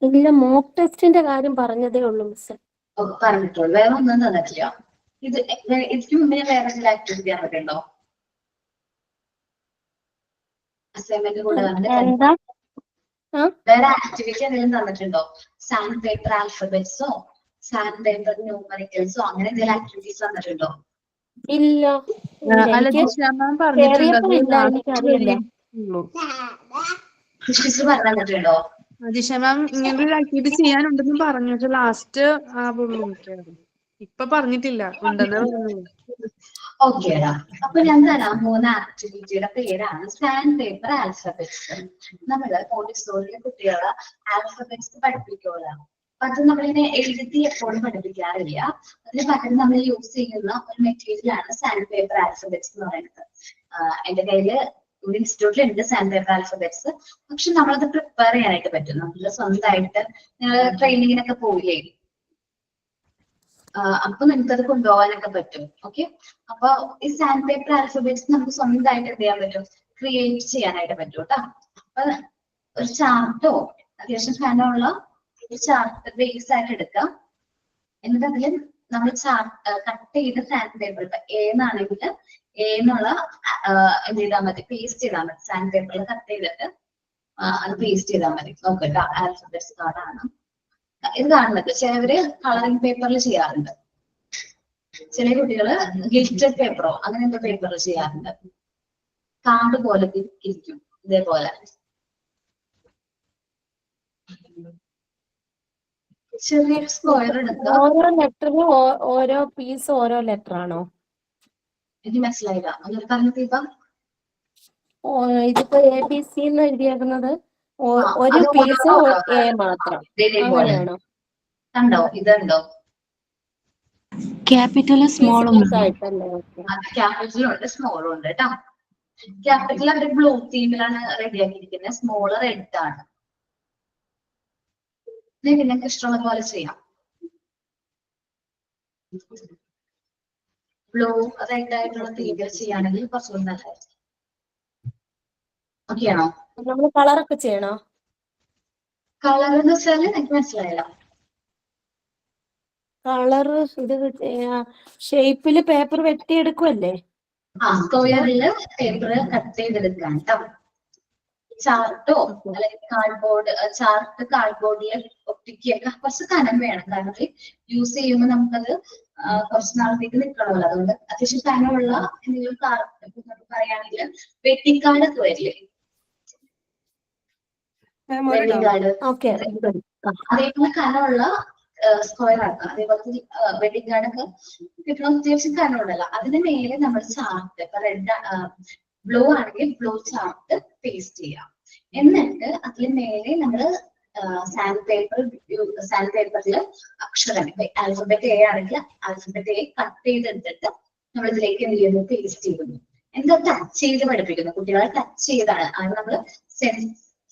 ഇല്ല, മോക്ക് ടെസ്റ്റിന്റെ കാര്യം പറഞ്ഞതേ ഉള്ളൂ മിസ്. പറഞ്ഞിട്ടുള്ളൂ, വേറെ ഒന്നും തന്നിട്ടില്ല. ഇതിന് മുന്നേ വേറെ എന്തെങ്കിലും ആക്ടിവിറ്റി തന്നിട്ടുണ്ടോ? അസൈൻമെന്റ് കൂടാതെ എന്താ? വേറെ ആക്ടിവിറ്റി എന്തെങ്കിലും തന്നിട്ടുണ്ടോ? സാൻഡ് പേപ്പർ ആൽഫബറ്റ്സോ സാൻഡ് പേപ്പർ ന്യൂമറിക്കൽസോ അങ്ങനെ എന്തെങ്കിലും ആക്ടിവിറ്റീസ് തന്നിട്ടുണ്ടോ? ഇല്ല, അല്ല, എനിക്ക് ദിശ മാം പറഞ്ഞിട്ടുണ്ട്, കേറിയപ്പോ അത് ഇല്ല, ലാസ്റ്റ് എനിക്കറിയില്ല. ഉള്ളൂ. ടീച്ചർ പറഞ്ഞു തന്നിട്ടുണ്ടോ? ദിശ മാം ഇങ്ങനൊരു ആക്ടിവിറ്റി ചെയ്യാനുണ്ടെന്ന് പറഞ്ഞു, പക്ഷെ ലാസ്റ്റ് ആവുള്ളൂ. ഇപ്പൊ പറഞ്ഞിട്ടില്ല, ഉണ്ടെന്ന് പറഞ്ഞു. ഓക്കേടാ, അപ്പൊ ഞാൻ തരാം 3 ആക്ടിവിറ്റിയുടെ പേരാണ് സാൻഡ് പേപ്പർ ആൽഫബറ്റ്സ്. നമ്മള് മോണ്ടിസോറിയിലെ കുട്ടികളെ ആൽഫബറ്റ്സ് പഠിപ്പിക്കുകയാണ്. അത് നമ്മളിങ്ങനെ എഴുതി എപ്പോഴും പഠിപ്പിക്കാറില്ല. അതിന് പകരം നമ്മൾ യൂസ് ചെയ്യുന്ന ഒരു മെറ്റീരിയൽ ആണ് സാൻഡ് പേപ്പർ ആൽഫബറ്റ്സ് എന്ന് പറയുന്നത്. എന്റെ കയ്യില് ഇൻസ്റ്റിറ്റ്യൂട്ടിൽ ഉണ്ട് സാൻഡ് പേപ്പർ ആൽഫബറ്റ്സ്. പക്ഷെ നമ്മളത് പ്രിപ്പയർ ചെയ്യാനായിട്ട് പറ്റും. നമ്മൾ സ്വന്തമായിട്ട് ട്രെയിനിങ്ങിനൊക്കെ പോയില്ലേ, അപ്പൊ നമുക്കത് കൊണ്ടുപോകാനൊക്കെ പറ്റും. ഓക്കെ, അപ്പൊ ഈ സാൻഡ് പേപ്പർ ആൽഫബറ്റ്സ് നമുക്ക് സ്വന്തമായിട്ട് എന്ത് ചെയ്യാൻ പറ്റും, ക്രിയേറ്റ് ചെയ്യാനായിട്ട് പറ്റും കേട്ടോ. അപ്പൊ ഒരു ചാർട്ടോ അത്യാവശ്യം കനമുള്ള ഒരു ചാർട്ട് ബേസ് ആയിട്ട് എടുക്കാം. എന്നിട്ട് അതിൽ നമ്മൾ കട്ട് ചെയ്ത സാൻഡ് പേപ്പർ, ഇപ്പൊ ഏന്നാണെങ്കിൽ ഏന്നുള്ള എന്ത് ചെയ്താൽ മതി, പേസ്റ്റ് ചെയ്താൽ മതി. സാൻഡ് പേപ്പറിൽ കട്ട് ചെയ്തിട്ട് അത് പേസ്റ്റ് ചെയ്താൽ മതി. നോക്കട്ടോ, ആൽഫബറ്റ്സ് കാർഡാണ് ഇത് കാണുന്നത്. ചിലവര് കളറിംഗ് പേപ്പറിൽ ചെയ്യാറുണ്ട്, ചില കുട്ടികള് ഗിൽറ്റഡ് പേപ്പറോ അങ്ങനെ എന്തോ പേപ്പറിൽ ചെയ്യാറുണ്ട്. കാർഡ് പോലെ ഇരിക്കും ഇതേപോലെ. ചെറിയൊരു സ്ക്വയർ എടുക്കുക. ഓരോ ലെറ്ററിനും ഓരോ പീസ് ഓരോ ലെറ്റർ ആണോ? എനിക്ക് മനസ്സിലായില്ല, അങ്ങനെ പറഞ്ഞത്. ഇപ്പൊ ഇതിപ്പോ ABC എന്ന് എഴുതിയേക്കുന്നത് ഒരു പീസ് A മാത്രം, അങ്ങനെയാണോ? കണ്ടോ, ഇതുണ്ടോ? ക്യാപിറ്റലും സ്മോളും ആയിട്ടല്ലേ? ക്യാപിറ്റലും ഉണ്ട് സ്മോളും ഉണ്ട് കേട്ടോ. ക്യാപിറ്റൽ അവര് ബ്ലൂ തീമിലാണ് റെഡിയാക്കിയിരിക്കുന്നത്, സ്മോള് റെഡ് ആണ്. നിങ്ങൾക്ക് ഇഷ്ടമുള്ള പോലെ ചെയ്യാം. ബ്ലൂ റെഡ് ആയിട്ടുള്ള തീമിൽ ചെയ്യുകയാണെങ്കിൽ കുറച്ചുകൂടി നല്ലതായിരിക്കും. ഓക്കെ ആണോ? നമ്മൾ കളറൊക്കെ ചെയ്യണോ? കളർ എന്ന് വെച്ചാൽ എനിക്ക് മനസ്സിലായില്ല. കളർ ഇത് ഷേപ്പില് പേപ്പർ വെട്ടിയെടുക്കുമല്ലേ? സ്ക്വയറില് പേപ്പർ കട്ട് ചെയ്തെടുക്കാൻ കേട്ടോ. ചാർട്ടോ അല്ലെങ്കിൽ കാർഡ്ബോർഡ്, ചാർട്ട് കാർഡ്ബോർഡിൽ ഒട്ടിക്കൊക്കെ കുറച്ച് കനം വേണം. കാരണം യൂസ് ചെയ്യുമ്പോൾ നമുക്കത് കുറച്ച് നാളത്തേക്ക് നിൽക്കണമല്ലോ. അതുകൊണ്ട് അത്യാവശ്യം കനമുള്ള എന്തെങ്കിലും പറയുകയാണെങ്കിൽ വെഡിങ് കാർഡ് ഒക്കെ വരില്ലേ, വെഡിങ് കാർഡ്, അതേപോലെ കനമുള്ള സ്ക്വയർ ആക്കാം. അതേപോലെ വെഡിങ് കാർഡ് ഒക്കെ കിട്ടണം, അത്യാവശ്യം കനമുണ്ടല്ലോ. അതിന് മേലെ നമ്മൾ ചാർട്ട്, ഇപ്പൊ റെഡ് ബ്ലൂ ആണെങ്കിൽ ബ്ലൂ ചാർട്ട് പേസ്റ്റ് ചെയ്യാം. എന്നിട്ട് അതിന് മേലെ നമ്മൾ സാൻഡ് പേപ്പറിൽ അക്ഷരം, ഇപ്പൊ ആൽഫബറ്റ് A ആണെങ്കിൽ ആൽഫബറ്റ് A കട്ട് ചെയ്തെടുത്തിട്ട് നമ്മൾ ഇതിലേക്ക് എന്ത് ചെയ്യുന്നു, പേസ്റ്റ് ചെയ്യുന്നു. എന്താ ടച്ച് ചെയ്ത് പഠിപ്പിക്കുന്നു, കുട്ടികളെ ടച്ച് ചെയ്താണ്. അത് നമ്മൾ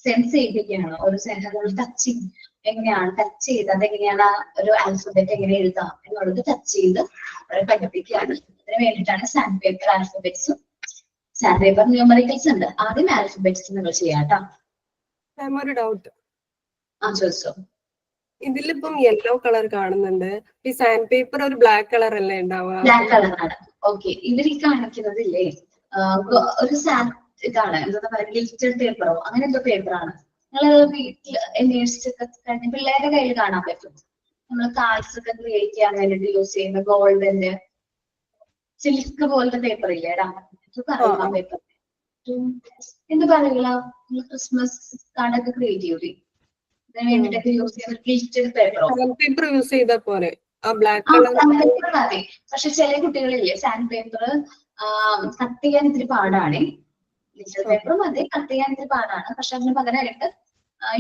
സെൻസ് ചെയ്യിപ്പിക്കുകയാണ്. ഒരു ടച്ചിങ് എങ്ങനെയാണ്, ടച്ച് ചെയ്ത് അതെങ്ങനെയാണ് ഒരു ആൽഫബറ്റ് എങ്ങനെ എഴുതാം എന്നുള്ളത് ടച്ച് ചെയ്ത് അവരെ പഠിപ്പിക്കുകയാണ്. അതിന് വേണ്ടിയിട്ടാണ് സാൻഡ് പേപ്പർ ആൽഫബറ്റ്സും സാൻഡ് പേപ്പർ ന്യൂമറിക്കൽസ് ഉണ്ട്. ആദ്യം ആൽഫബറ്റ്സ് നിങ്ങൾ ചെയ്യാട്ടോ. ഒരു ഡൗട്ട്, ചോദിച്ചോ. ഇതിലിപ്പം യെല്ലോ കളർ കാണുന്നുണ്ട്, ഈ സാൻഡ് പേപ്പർ ഒരു ബ്ലാക്ക് കളർ അല്ലേ ഉണ്ടാവുക? ബ്ലാക്ക് കളറാണ്. ഓക്കെ, ഇവർ ഈ കാണിക്കുന്നതില്ലേ ഒരു സാൻഡ് ഇതാണ്, എന്താ പറയുക, ഗിൽറ്റഡ് പേപ്പറോ അങ്ങനെ എന്തോ പേപ്പറാണ്. നിങ്ങൾ വീട്ടിൽ അന്വേഷിച്ചൊക്കെ കഴിഞ്ഞ പിള്ളേരുടെ കയ്യിൽ കാണാൻ പറ്റും. നമ്മൾ കാർഡ്സ് ഒക്കെ ക്രിയേറ്റ് ചെയ്യാൻ വേണ്ടിട്ട് യൂസ് ചെയ്യുന്ന ഗോൾഡന്റെ സിൽക്ക് പോലത്തെ പേപ്പർ ഇല്ലേടാ, പറയാം പേപ്പർ എന്ത് പറയൂല, ക്രിസ്മസ് കാർഡൊക്കെ ക്രിയേറ്റ് ചെയ്യൂലേ, ഇതിന് വേണ്ടിട്ടൊക്കെ യൂസ് ചെയ്യുന്ന ഗിൽറ്റഡ് പേപ്പറോ പേപ്പർ യൂസ് ചെയ്താൽ പോലെ ബ്ലാക്ക് പേപ്പർ മതി. പക്ഷെ ചില കുട്ടികളില്ലേ സാൻഡ് പേപ്പർ കട്ട് ചെയ്യാൻ ഇത്തിരി പാടാണ്. ഗിൽറ്റഡ് പേപ്പർ മതി, കട്ട് ചെയ്യാൻ ഇത്തിരി പാടാണ്. പക്ഷെ അതിന് പകരമായിട്ട്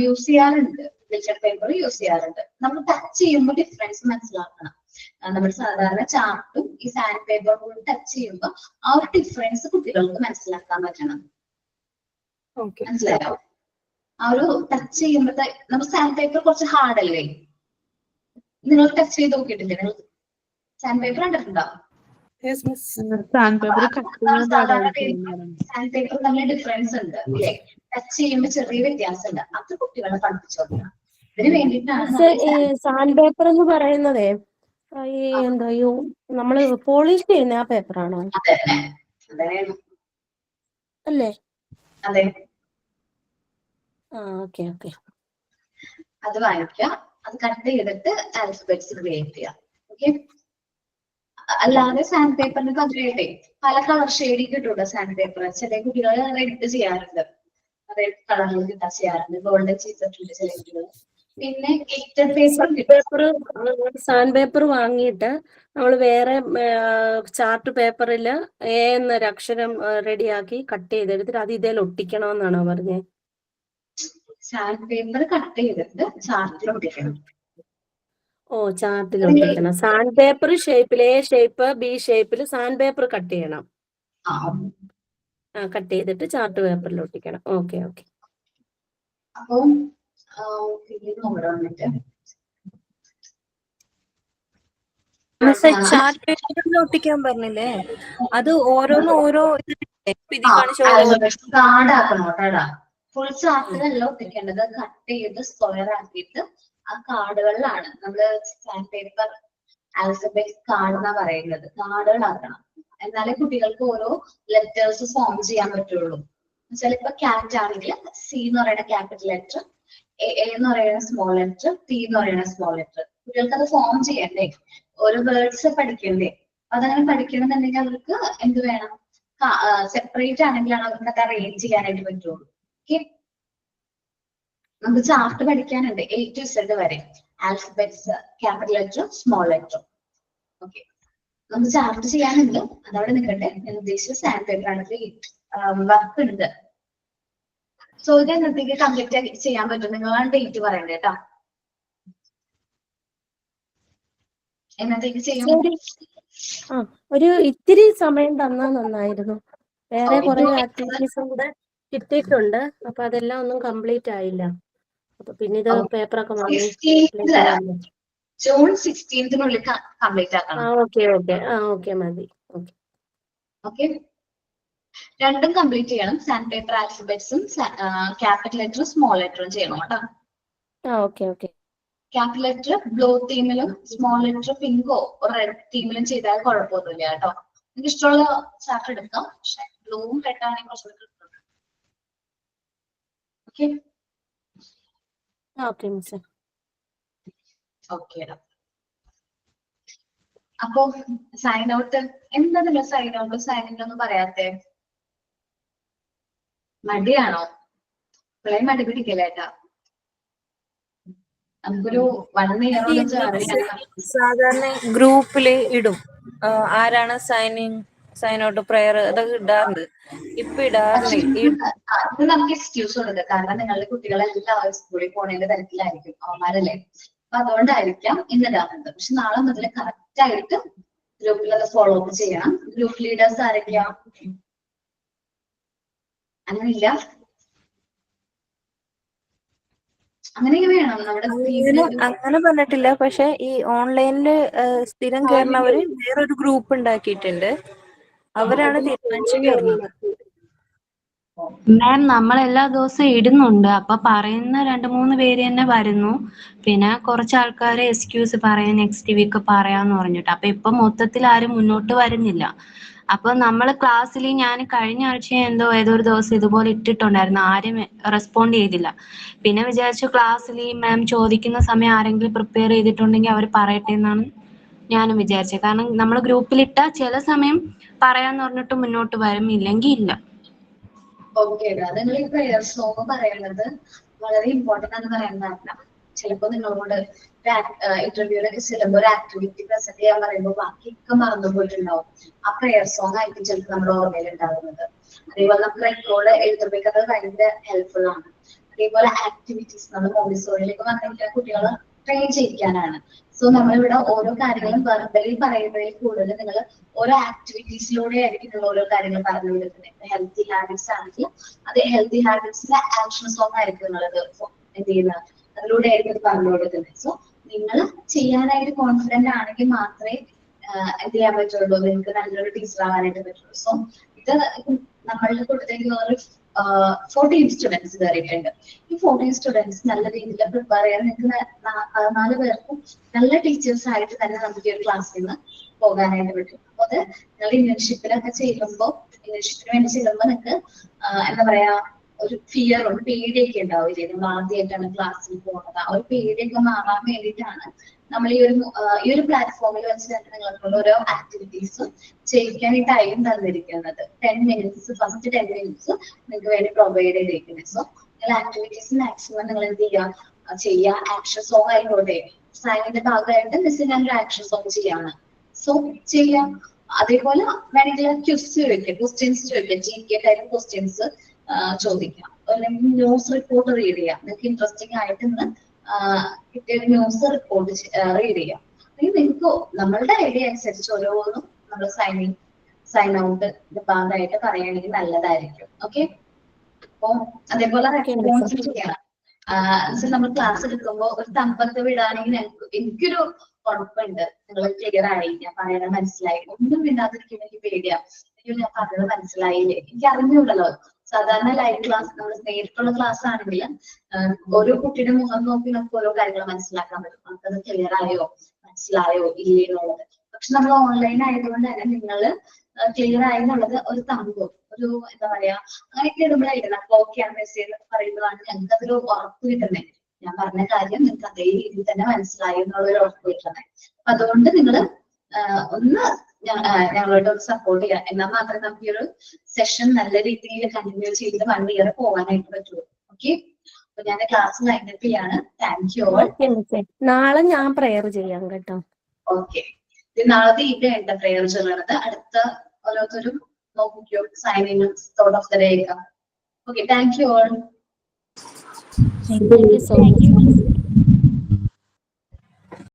യൂസ് ചെയ്യാറുണ്ട്, ഗിൽറ്റഡ് പേപ്പർ യൂസ് ചെയ്യാറുണ്ട്. നമ്മൾ ടച്ച് ചെയ്യുമ്പോൾ ഡിഫറൻസ് മനസ്സിലാക്കണം. നമ്മൾ സാധാരണ ചാർട്ടും ഈ സാൻഡ് പേപ്പറും കൂടി ടച്ച് ചെയ്യുമ്പോൾ ആ ഒരു ഡിഫറൻസ് കുട്ടികൾക്ക് മനസ്സിലാക്കാൻ പറ്റണം. മനസ്സിലായോ? ആ ഒരു ടച്ച് ചെയ്യുമ്പോഴത്തെ നമ്മൾ സാൻഡ് പേപ്പർ കുറച്ച് ഹാർഡ് അല്ലേ, നിങ്ങൾ ടച്ച് ചെയ്ത് നോക്കിയിട്ടില്ലേ? നിങ്ങൾ സാൻഡ് പേപ്പർ കണ്ടിട്ടുണ്ടോ? സാൻഡ് പേപ്പർ തമ്മിൽ ഡിഫറൻസ് ഉണ്ട് അല്ലേ? ടച്ച് ചെയ്യുമ്പോൾ ചെറിയ വ്യത്യാസം ഉണ്ട്. അത് കുട്ടികളെ പഠിപ്പിച്ചു കൊടുക്കണം. ഇതിന് വേണ്ടിയിട്ടാണ് മിസ്സേ, ഈ സാൻഡ് പേപ്പർ എന്ന് പറയുന്നതേ ഈ എന്താ നമ്മള് പോളിഷ് ചെയ്യുന്ന ആ പേപ്പറാണോ? അല്ലേ? അതെ, ഓക്കെ ഓക്കെ. അത് വാങ്ങിക്കുക, അത് കട്ട് ചെയ്തിട്ട് ആൽഫബറ്റ്സ് ക്രിയേറ്റ് ചെയ്യാം. ഓക്കെ, അല്ലാതെ സാൻഡ് പേപ്പറിന് പകരമായിട്ടേ പല കളർ ഷെയ്ഡ് കിട്ടുള്ളൂ സാൻഡ് പേപ്പർ. ചില കുട്ടികൾ റെഡ് ചെയ്യാറുണ്ട്, റെഡ് കളറിൽ കിട്ടാൻ ചെയ്യാറുണ്ട്, ഗോൾഡൻ ചെയ്തിട്ടുണ്ട് ചില കുട്ടികൾ. പിന്നെ ഗ്ലിറ്റർ പേപ്പർ സാൻഡ് പേപ്പർ വാങ്ങിയിട്ട് നമ്മൾ വേറെ ചാർട്ട് പേപ്പറിൽ എ എന്നൊരു അക്ഷരം റെഡിയാക്കി കട്ട് ചെയ്തെടുത്തിട്ട് അത് ഇതേൽ ഒട്ടിക്കണമെന്നാണോ പറഞ്ഞേ? സാൻഡ് പേപ്പർ കട്ട് ചെയ്തിട്ട് ചാർട്ടിൽ ഒട്ടിക്കണം. ഓ, ചാർട്ടിൽ ഒട്ടിക്കണം. സാൻഡ് പേപ്പർ ഷേപ്പിൽ എ ഷേപ്പ് ബി ഷേപ്പിൽ സാൻഡ് പേപ്പർ കട്ട് ചെയ്യണം. കട്ട് ചെയ്തിട്ട് ചാർട്ട് പേപ്പറിൽ ഒട്ടിക്കണം. Okay okay. അപ്പം വന്നിട്ട് ചാർട്ട് പേപ്പറിൽ ഒട്ടിക്കാൻ പറഞ്ഞില്ലേ, അത് ഓരോന്നും ഓരോ കാർഡ് ആക്കണം കേട്ടാ. ഫുൾ ചാർട്ടിലല്ല ഒട്ടിക്കേണ്ടത്, കട്ട് ചെയ്ത് സ്ക്വയർ ആക്കിയിട്ട് ആ കാർഡുകളിലാണ് നമ്മള് സാൻഡ് പേപ്പർ ആൽഫബറ്റ് കാർഡ് എന്നാ പറയുന്നത്. കാർഡുകളാക്കണം, എന്നാലേ കുട്ടികൾക്ക് ഓരോ ലെറ്റേഴ്സ് ഫോം ചെയ്യാൻ പറ്റുള്ളൂ. ചിലപ്പോ ക്യാറ്റ് ആണെങ്കിൽ സി എന്ന് പറയുന്ന ക്യാപിറ്റൽ ലെറ്റർ, എ എന്ന് പറയുന്ന സ്മോൾ ലെറ്റർ, ടി എന്ന് പറയുന്ന സ്മോൾ ലെറ്റർ. കുട്ടികൾക്ക് അത് ഫോം ചെയ്യണ്ടേ, ഓരോ വേർഡ്സ് പഠിക്കണ്ടേ. അതങ്ങനെ പഠിക്കണമെന്നുണ്ടെങ്കിൽ അവർക്ക് എന്ത് വേണം, സെപ്പറേറ്റ് ആണെങ്കിലാണ് അവർക്ക് അത് അറേഞ്ച് ചെയ്യാനായിട്ട് പറ്റുള്ളൂ. ഓക്കെ, നമുക്ക് ചാർട്ട് പഠിക്കാനുണ്ട് A to Z വരെ, alphabets, capital letter, small letter. Okay, നമുക്ക് ചാർട്ട് ചെയ്യാനുണ്ട്, അതവിടെ നിൽക്കട്ടെ. ഞാൻ ഉദ്ദേശിച്ച സാൻഡ് പേപ്പർ ആണെങ്കിൽ വർക്ക് ഉണ്ട്. സോ ഇത് എന്നത്തേക്ക് കംപ്ലീറ്റ് ചെയ്യാൻ പറ്റും? നിങ്ങളാണ് ഡേറ്റ് പറയണ്ടേ കേട്ടോ, എന്നത്തേക്ക് ചെയ്യും? ഒരു ഇത്തിരി സമയം തന്നാൽ നന്നായിരുന്നു. വേറെ കുറെ ആക്ടിവിറ്റീസും കൂടെ കിട്ടിയിട്ടുണ്ട്, അപ്പൊ അതെല്ലാം ഒന്നും കംപ്ലീറ്റ് ആയില്ല. അപ്പൊ പിന്നെ ഇത് പേപ്പറൊക്കെ വാങ്ങി ജൂൺ 16 കംപ്ലീറ്റ് ആക്കണം. Okay okay. ഓക്കെ മതി. ഓക്കെ ഓക്കെ, രണ്ടും കംപ്ലീറ്റ് ചെയ്യണം. സാൻഡ് പേപ്പർ ആൽഫബറ്റ്സും ക്യാപിറ്റൽ ലെറ്ററും സ്മോൾ ലെറ്ററും ചെയ്യണം കേട്ടോ. Okay okay. Capital letter blue തീമിലും സ്മോൾ ലെറ്റർ പിങ്കോ റെഡ് തീമിലും ചെയ്താൽ കുഴപ്പമൊന്നുമില്ല കേട്ടോ. എനിക്ക് ഇഷ്ടമുള്ള ചാർട്ട് എടുക്കാം, പക്ഷെ ബ്ലൂവും റെഡ് ആണെങ്കിൽ കുറച്ചുകൂടി. Okay okay miss. ഓക്കെ, അപ്പൊ സൈൻ ഔട്ട് എന്താണല്ലോ? സൈൻ ഔട്ട് സൈൻ ഒന്നും പറയാത്തെ മടിയാണോ? ഇപ്പോഴേ മടി പിടിക്കലേട്ടാ. നമുക്കൊരു 1 ഇയർ സാധാരണ ഗ്രൂപ്പില് ഇടും ആരാണ് സൈൻ ഔട്ട് പ്രയർ അതൊക്കെ ഇടാറുണ്ട്. ഇപ്പൊ ഇടാറില്ല. അത് നമുക്ക് എക്സ്ക്യൂസ് കൊടുക്കുക, കാരണം നിങ്ങളുടെ കുട്ടികളെല്ലാവരും സ്കൂളിൽ പോണേന്റെ തിരക്കിലായിരിക്കും, അവന്മാരല്ലേ. അപ്പൊ അതുകൊണ്ടായിരിക്കാം ഇന്നിടാറുണ്ട്. പക്ഷെ നാളെ മുതൽ കറക്റ്റ് ആയിട്ട് ഗ്രൂപ്പിൽ അത് ഫോളോ അപ്പ് ചെയ്യണം. ഗ്രൂപ്പ് ലീഡേഴ്സ് ആരൊക്കെയാ? അങ്ങനെയില്ല, അങ്ങനെയൊക്കെ വേണം നമ്മുടെ. അങ്ങനെ പറഞ്ഞിട്ടില്ല, പക്ഷെ ഈ ഓൺലൈനില് സ്ഥിരം കയറുന്നവര് വേറൊരു ഗ്രൂപ്പ് ഉണ്ടാക്കിയിട്ടുണ്ട്, അവരാണ് തീരുമാനിച്ചു കയറുന്നത്. മാം, നമ്മൾ എല്ലാ ദിവസവും ഇടുന്നുണ്ട്. അപ്പൊ പറയുന്ന 2-3 പേര് തന്നെ വരുന്നു. പിന്നെ കുറച്ച് ആൾക്കാരെ എക്സ്ക്യൂസ് പറയാൻ നെക്സ്റ്റ് വീക്ക് പറയാന്ന് പറഞ്ഞിട്ട്. അപ്പൊ ഇപ്പൊ മൊത്തത്തിൽ ആരും മുന്നോട്ട് വരുന്നില്ല. അപ്പൊ നമ്മൾ ക്ലാസ്സിൽ ഞാൻ കഴിഞ്ഞ ആഴ്ച ഏതൊരു ദിവസം ഇതുപോലെ ഇട്ടിട്ടുണ്ടായിരുന്നു, ആരും റെസ്പോണ്ട് ചെയ്തില്ല. പിന്നെ വിചാരിച്ചു ക്ലാസ്സിൽ മാം ചോദിക്കുന്ന സമയം ആരെങ്കിലും പ്രിപ്പയർ ചെയ്തിട്ടുണ്ടെങ്കിൽ അവർ പറയട്ടെ എന്നാണ് ഞാനും വിചാരിച്ചത്. കാരണം നമ്മൾ ഗ്രൂപ്പിലിട്ട ചില സമയം പറയാന്ന് പറഞ്ഞിട്ട് മുന്നോട്ട് വരും, ഇല്ലെങ്കിൽ ഇല്ല. ഓക്കെ, നിങ്ങൾ ഈ പ്രയർ സോങ് പറയുന്നത് വളരെ ഇമ്പോർട്ടന്റ് എന്ന് പറയാൻ കാരണം ചിലപ്പോ നിങ്ങളോട് ഇന്റർവ്യൂലൊക്കെ ചെല്ലുമ്പോൾ ഒരു ആക്ടിവിറ്റി പ്രസന്റ് ചെയ്യാൻ പറയുമ്പോൾ ബാക്കിയൊക്കെ മറന്നു പോയിട്ടുണ്ടാവും. ആ പ്രയർ സോങ് ആയിരിക്കും ചിലപ്പോൾ നമ്മുടെ ഓർമ്മയിൽ ഉണ്ടാകുന്നത്. അതേപോലെ നമുക്ക് റെക്കോർഡ് എഴുതുമ്പോഴേക്കത് ഭയങ്കര ഹെൽപ്ഫുൾ ആണ്. അതേപോലെ ആക്ടിവിറ്റീസ് നമ്മൾ മോണ്ടിസോറിയിലേക്ക് വന്നിട്ട് കുട്ടികളെ ട്രെയിൻ ചെയ്യിക്കാനാണ്. സോ നമ്മളിവിടെ ഓരോ കാര്യങ്ങളും വെർബലി പറയുന്നതിൽ കൂടുതൽ നിങ്ങൾ ഓരോ ആക്ടിവിറ്റീസിലൂടെ ആയിരിക്കും നിങ്ങൾ ഓരോ കാര്യങ്ങൾ പറഞ്ഞു കൊടുക്കുന്നത്. ഹെൽത്തി ഹാബിറ്റ്സ് ആണെങ്കിൽ അത് ഹെൽത്തി ഹാബിറ്റ്സിന്റെ ആക്ഷൻ സോങ് ആയിരിക്കും നിങ്ങളത് എന്ത് ചെയ്യുന്നത്, അതിലൂടെ ആയിരിക്കും പറഞ്ഞു കൊടുക്കുന്നത്. സോ നിങ്ങൾ ചെയ്യാനായിട്ട് കോൺഫിഡന്റ് ആണെങ്കിൽ മാത്രമേ എന്ത് ചെയ്യാൻ പറ്റുള്ളൂ, നിങ്ങൾക്ക് നല്ലൊരു ടീച്ചർ ആവാനായിട്ട് പറ്റുള്ളൂ. സോ ഇത് നമ്മളുടെ കൂട്ടത്തിൽ ഒരു 14 സ്റ്റുഡൻസ് കയറിയിട്ടുണ്ട്. ഈ 14 സ്റ്റുഡൻസ് നല്ല രീതിയിൽ പ്രിപ്പയർ ചെയ്യാൻ നിങ്ങൾക്ക് 4 പേർക്കും നല്ല ടീച്ചേഴ്സ് ആയിട്ട് തന്നെ നമുക്ക് ഈ ഒരു ക്ലാസ്സിൽ നിന്ന് പോകാനായിട്ട് പറ്റും. അപ്പൊ അത് നിങ്ങൾ ഇന്റേൺഷിപ്പിലൊക്കെ ചെയ്യുമ്പോൾ ഇന്റേൺഷിപ്പിന് വേണ്ടി ചെല്ലുമ്പോൾ നിങ്ങൾക്ക് എന്താ പറയാ ഒരു ഫിയർ ഒരു പേടിയൊക്കെ ഉണ്ടാവില്ലേ, നമ്മൾ ആദ്യമായിട്ടാണ് ക്ലാസ്സിൽ പോകുന്നത്. ആ ഒരു പേടിയൊക്കെ മാറാൻ വേണ്ടിയിട്ടാണ് നമ്മൾ ഈ ഒരു പ്ലാറ്റ്ഫോമിൽ വെച്ച് തന്നെ നിങ്ങൾക്കുള്ള ഓരോ ആക്ടിവിറ്റീസ് ചെയ്യിക്കാൻ ഈ ടൈം തന്നിരിക്കുന്നത്. 10 minutes ഫസ്റ്റ് 10 minutes നിങ്ങൾക്ക് വേണ്ടി പ്രൊവൈഡ് ചെയ്തിരിക്കുന്നത്. സോ നിങ്ങൾ ആക്ടിവിറ്റീസ് മാക്സിമം നിങ്ങൾ എന്ത് ചെയ്യുക, ആക്ഷൻ സോങ് ആയിക്കോട്ടെ. സൈനിന്റെ ഭാഗമായിട്ട് മിസ് ഞാനൊരു ആക്ഷൻ സോങ് ചെയ്യാണ്, സോ ചെയ്യാം. അതേപോലെ വേണമെങ്കിൽ ക്വസ്റ്റ്യൻസ് ചോദിക്കാം, GK ടൈപ്പ് ക്വസ്റ്റ്യൻസ് ചോദിക്കാം. അല്ലെങ്കിൽ ന്യൂസ് റിപ്പോർട്ട് റീഡ് ചെയ്യാം. നിങ്ങൾക്ക് ഇൻട്രസ്റ്റിംഗ് ആയിട്ട് ഇന്ന് കിട്ടിയ ന്യൂസ് റിപ്പോർട്ട് റീഡ് ചെയ്യാം. അല്ലെങ്കിൽ നിങ്ങൾക്ക് നമ്മളുടെ ഐഡിയ അനുസരിച്ച് ഓരോന്നും നമ്മൾ സൈൻ ഔട്ട് ഭാഗമായിട്ട് പറയുകയാണെങ്കിൽ നല്ലതായിരിക്കും. ഓക്കെ, അപ്പൊ അതേപോലെ റെസ്പോൺസ് ചെയ്യണം. നമ്മൾ ക്ലാസ് എടുക്കുമ്പോൾ ഒരു തമ്പത്ത് വിടാണെങ്കിൽ എനിക്കൊരു ഉറപ്പുണ്ട് നിങ്ങൾ ക്ലിയർ ആയി, ഞാൻ പറയുന്നത് മനസ്സിലായി. ഒന്നും വിടാതിരിക്കും എനിക്ക് പേടിയാ, ഞാൻ പറഞ്ഞത് മനസ്സിലായില്ലേ, എനിക്ക് അറിഞ്ഞൂടല്ലോ. സാധാരണ ലൈവ് ക്ലാസ് നമ്മൾ നേരിട്ടുള്ള ക്ലാസ് ആണെങ്കിൽ ഓരോ കുട്ടിയുടെ മുഖം നോക്കി നമുക്ക് ഓരോ കാര്യങ്ങൾ മനസ്സിലാക്കാൻ പറ്റും. നമുക്കത് ക്ലിയർ ആയോ മനസ്സിലായോ ഇല്ലേ എന്നുള്ളത്. പക്ഷെ നമ്മൾ ഓൺലൈൻ ആയതുകൊണ്ട് തന്നെ നിങ്ങൾ ക്ലിയർ ആയി എന്നുള്ളത് ഒരു തമ്പോ ഒരു എന്താ പറയാ അങ്ങനെയൊക്കെ ഇടുമ്പോഴായിരുന്നു അപ്പൊ ഓക്കെയാണ് മെസ്സേജ് എന്നൊക്കെ പറയുമ്പോഴാണ് ഞങ്ങൾക്ക് അതൊരു ഉറപ്പ് കിട്ടുന്നത്. ഞാൻ പറഞ്ഞ കാര്യം നിങ്ങൾക്ക് അതേ രീതിയിൽ തന്നെ മനസ്സിലായി എന്നുള്ളൊരു ഉറപ്പ് കിട്ടുന്നത്. അപ്പൊ അതുകൊണ്ട് നിങ്ങൾ ഒന്ന് ഞങ്ങളോട് സപ്പോർട്ട് ചെയ്യാം. എന്നാൽ മാത്രമേ നമുക്ക് ഈ ഒരു സെഷൻ നല്ല രീതിയിൽ കണ്ടിന്യൂ ചെയ്ത് 1 year പോകാനായിട്ട് പറ്റുള്ളൂ. ഓക്കെ, അപ്പൊ ഞാൻ ക്ലാസ് വൈൻഡപ്പ് ചെയ്യാണ്. Thank you all. നാളെ ഞാൻ പ്രെയർ ചെയ്യാം കേട്ടോ. ഓക്കെ, നാളത്തെ ഈവനിങ് ഉണ്ട് പ്രെയർ ചൊല്ലണത്. അടുത്ത ഓരോരുത്തരും നോക്കിക്കോ signing thought of the day ഒക്കെ. Okay, thank you all. Thank you so much.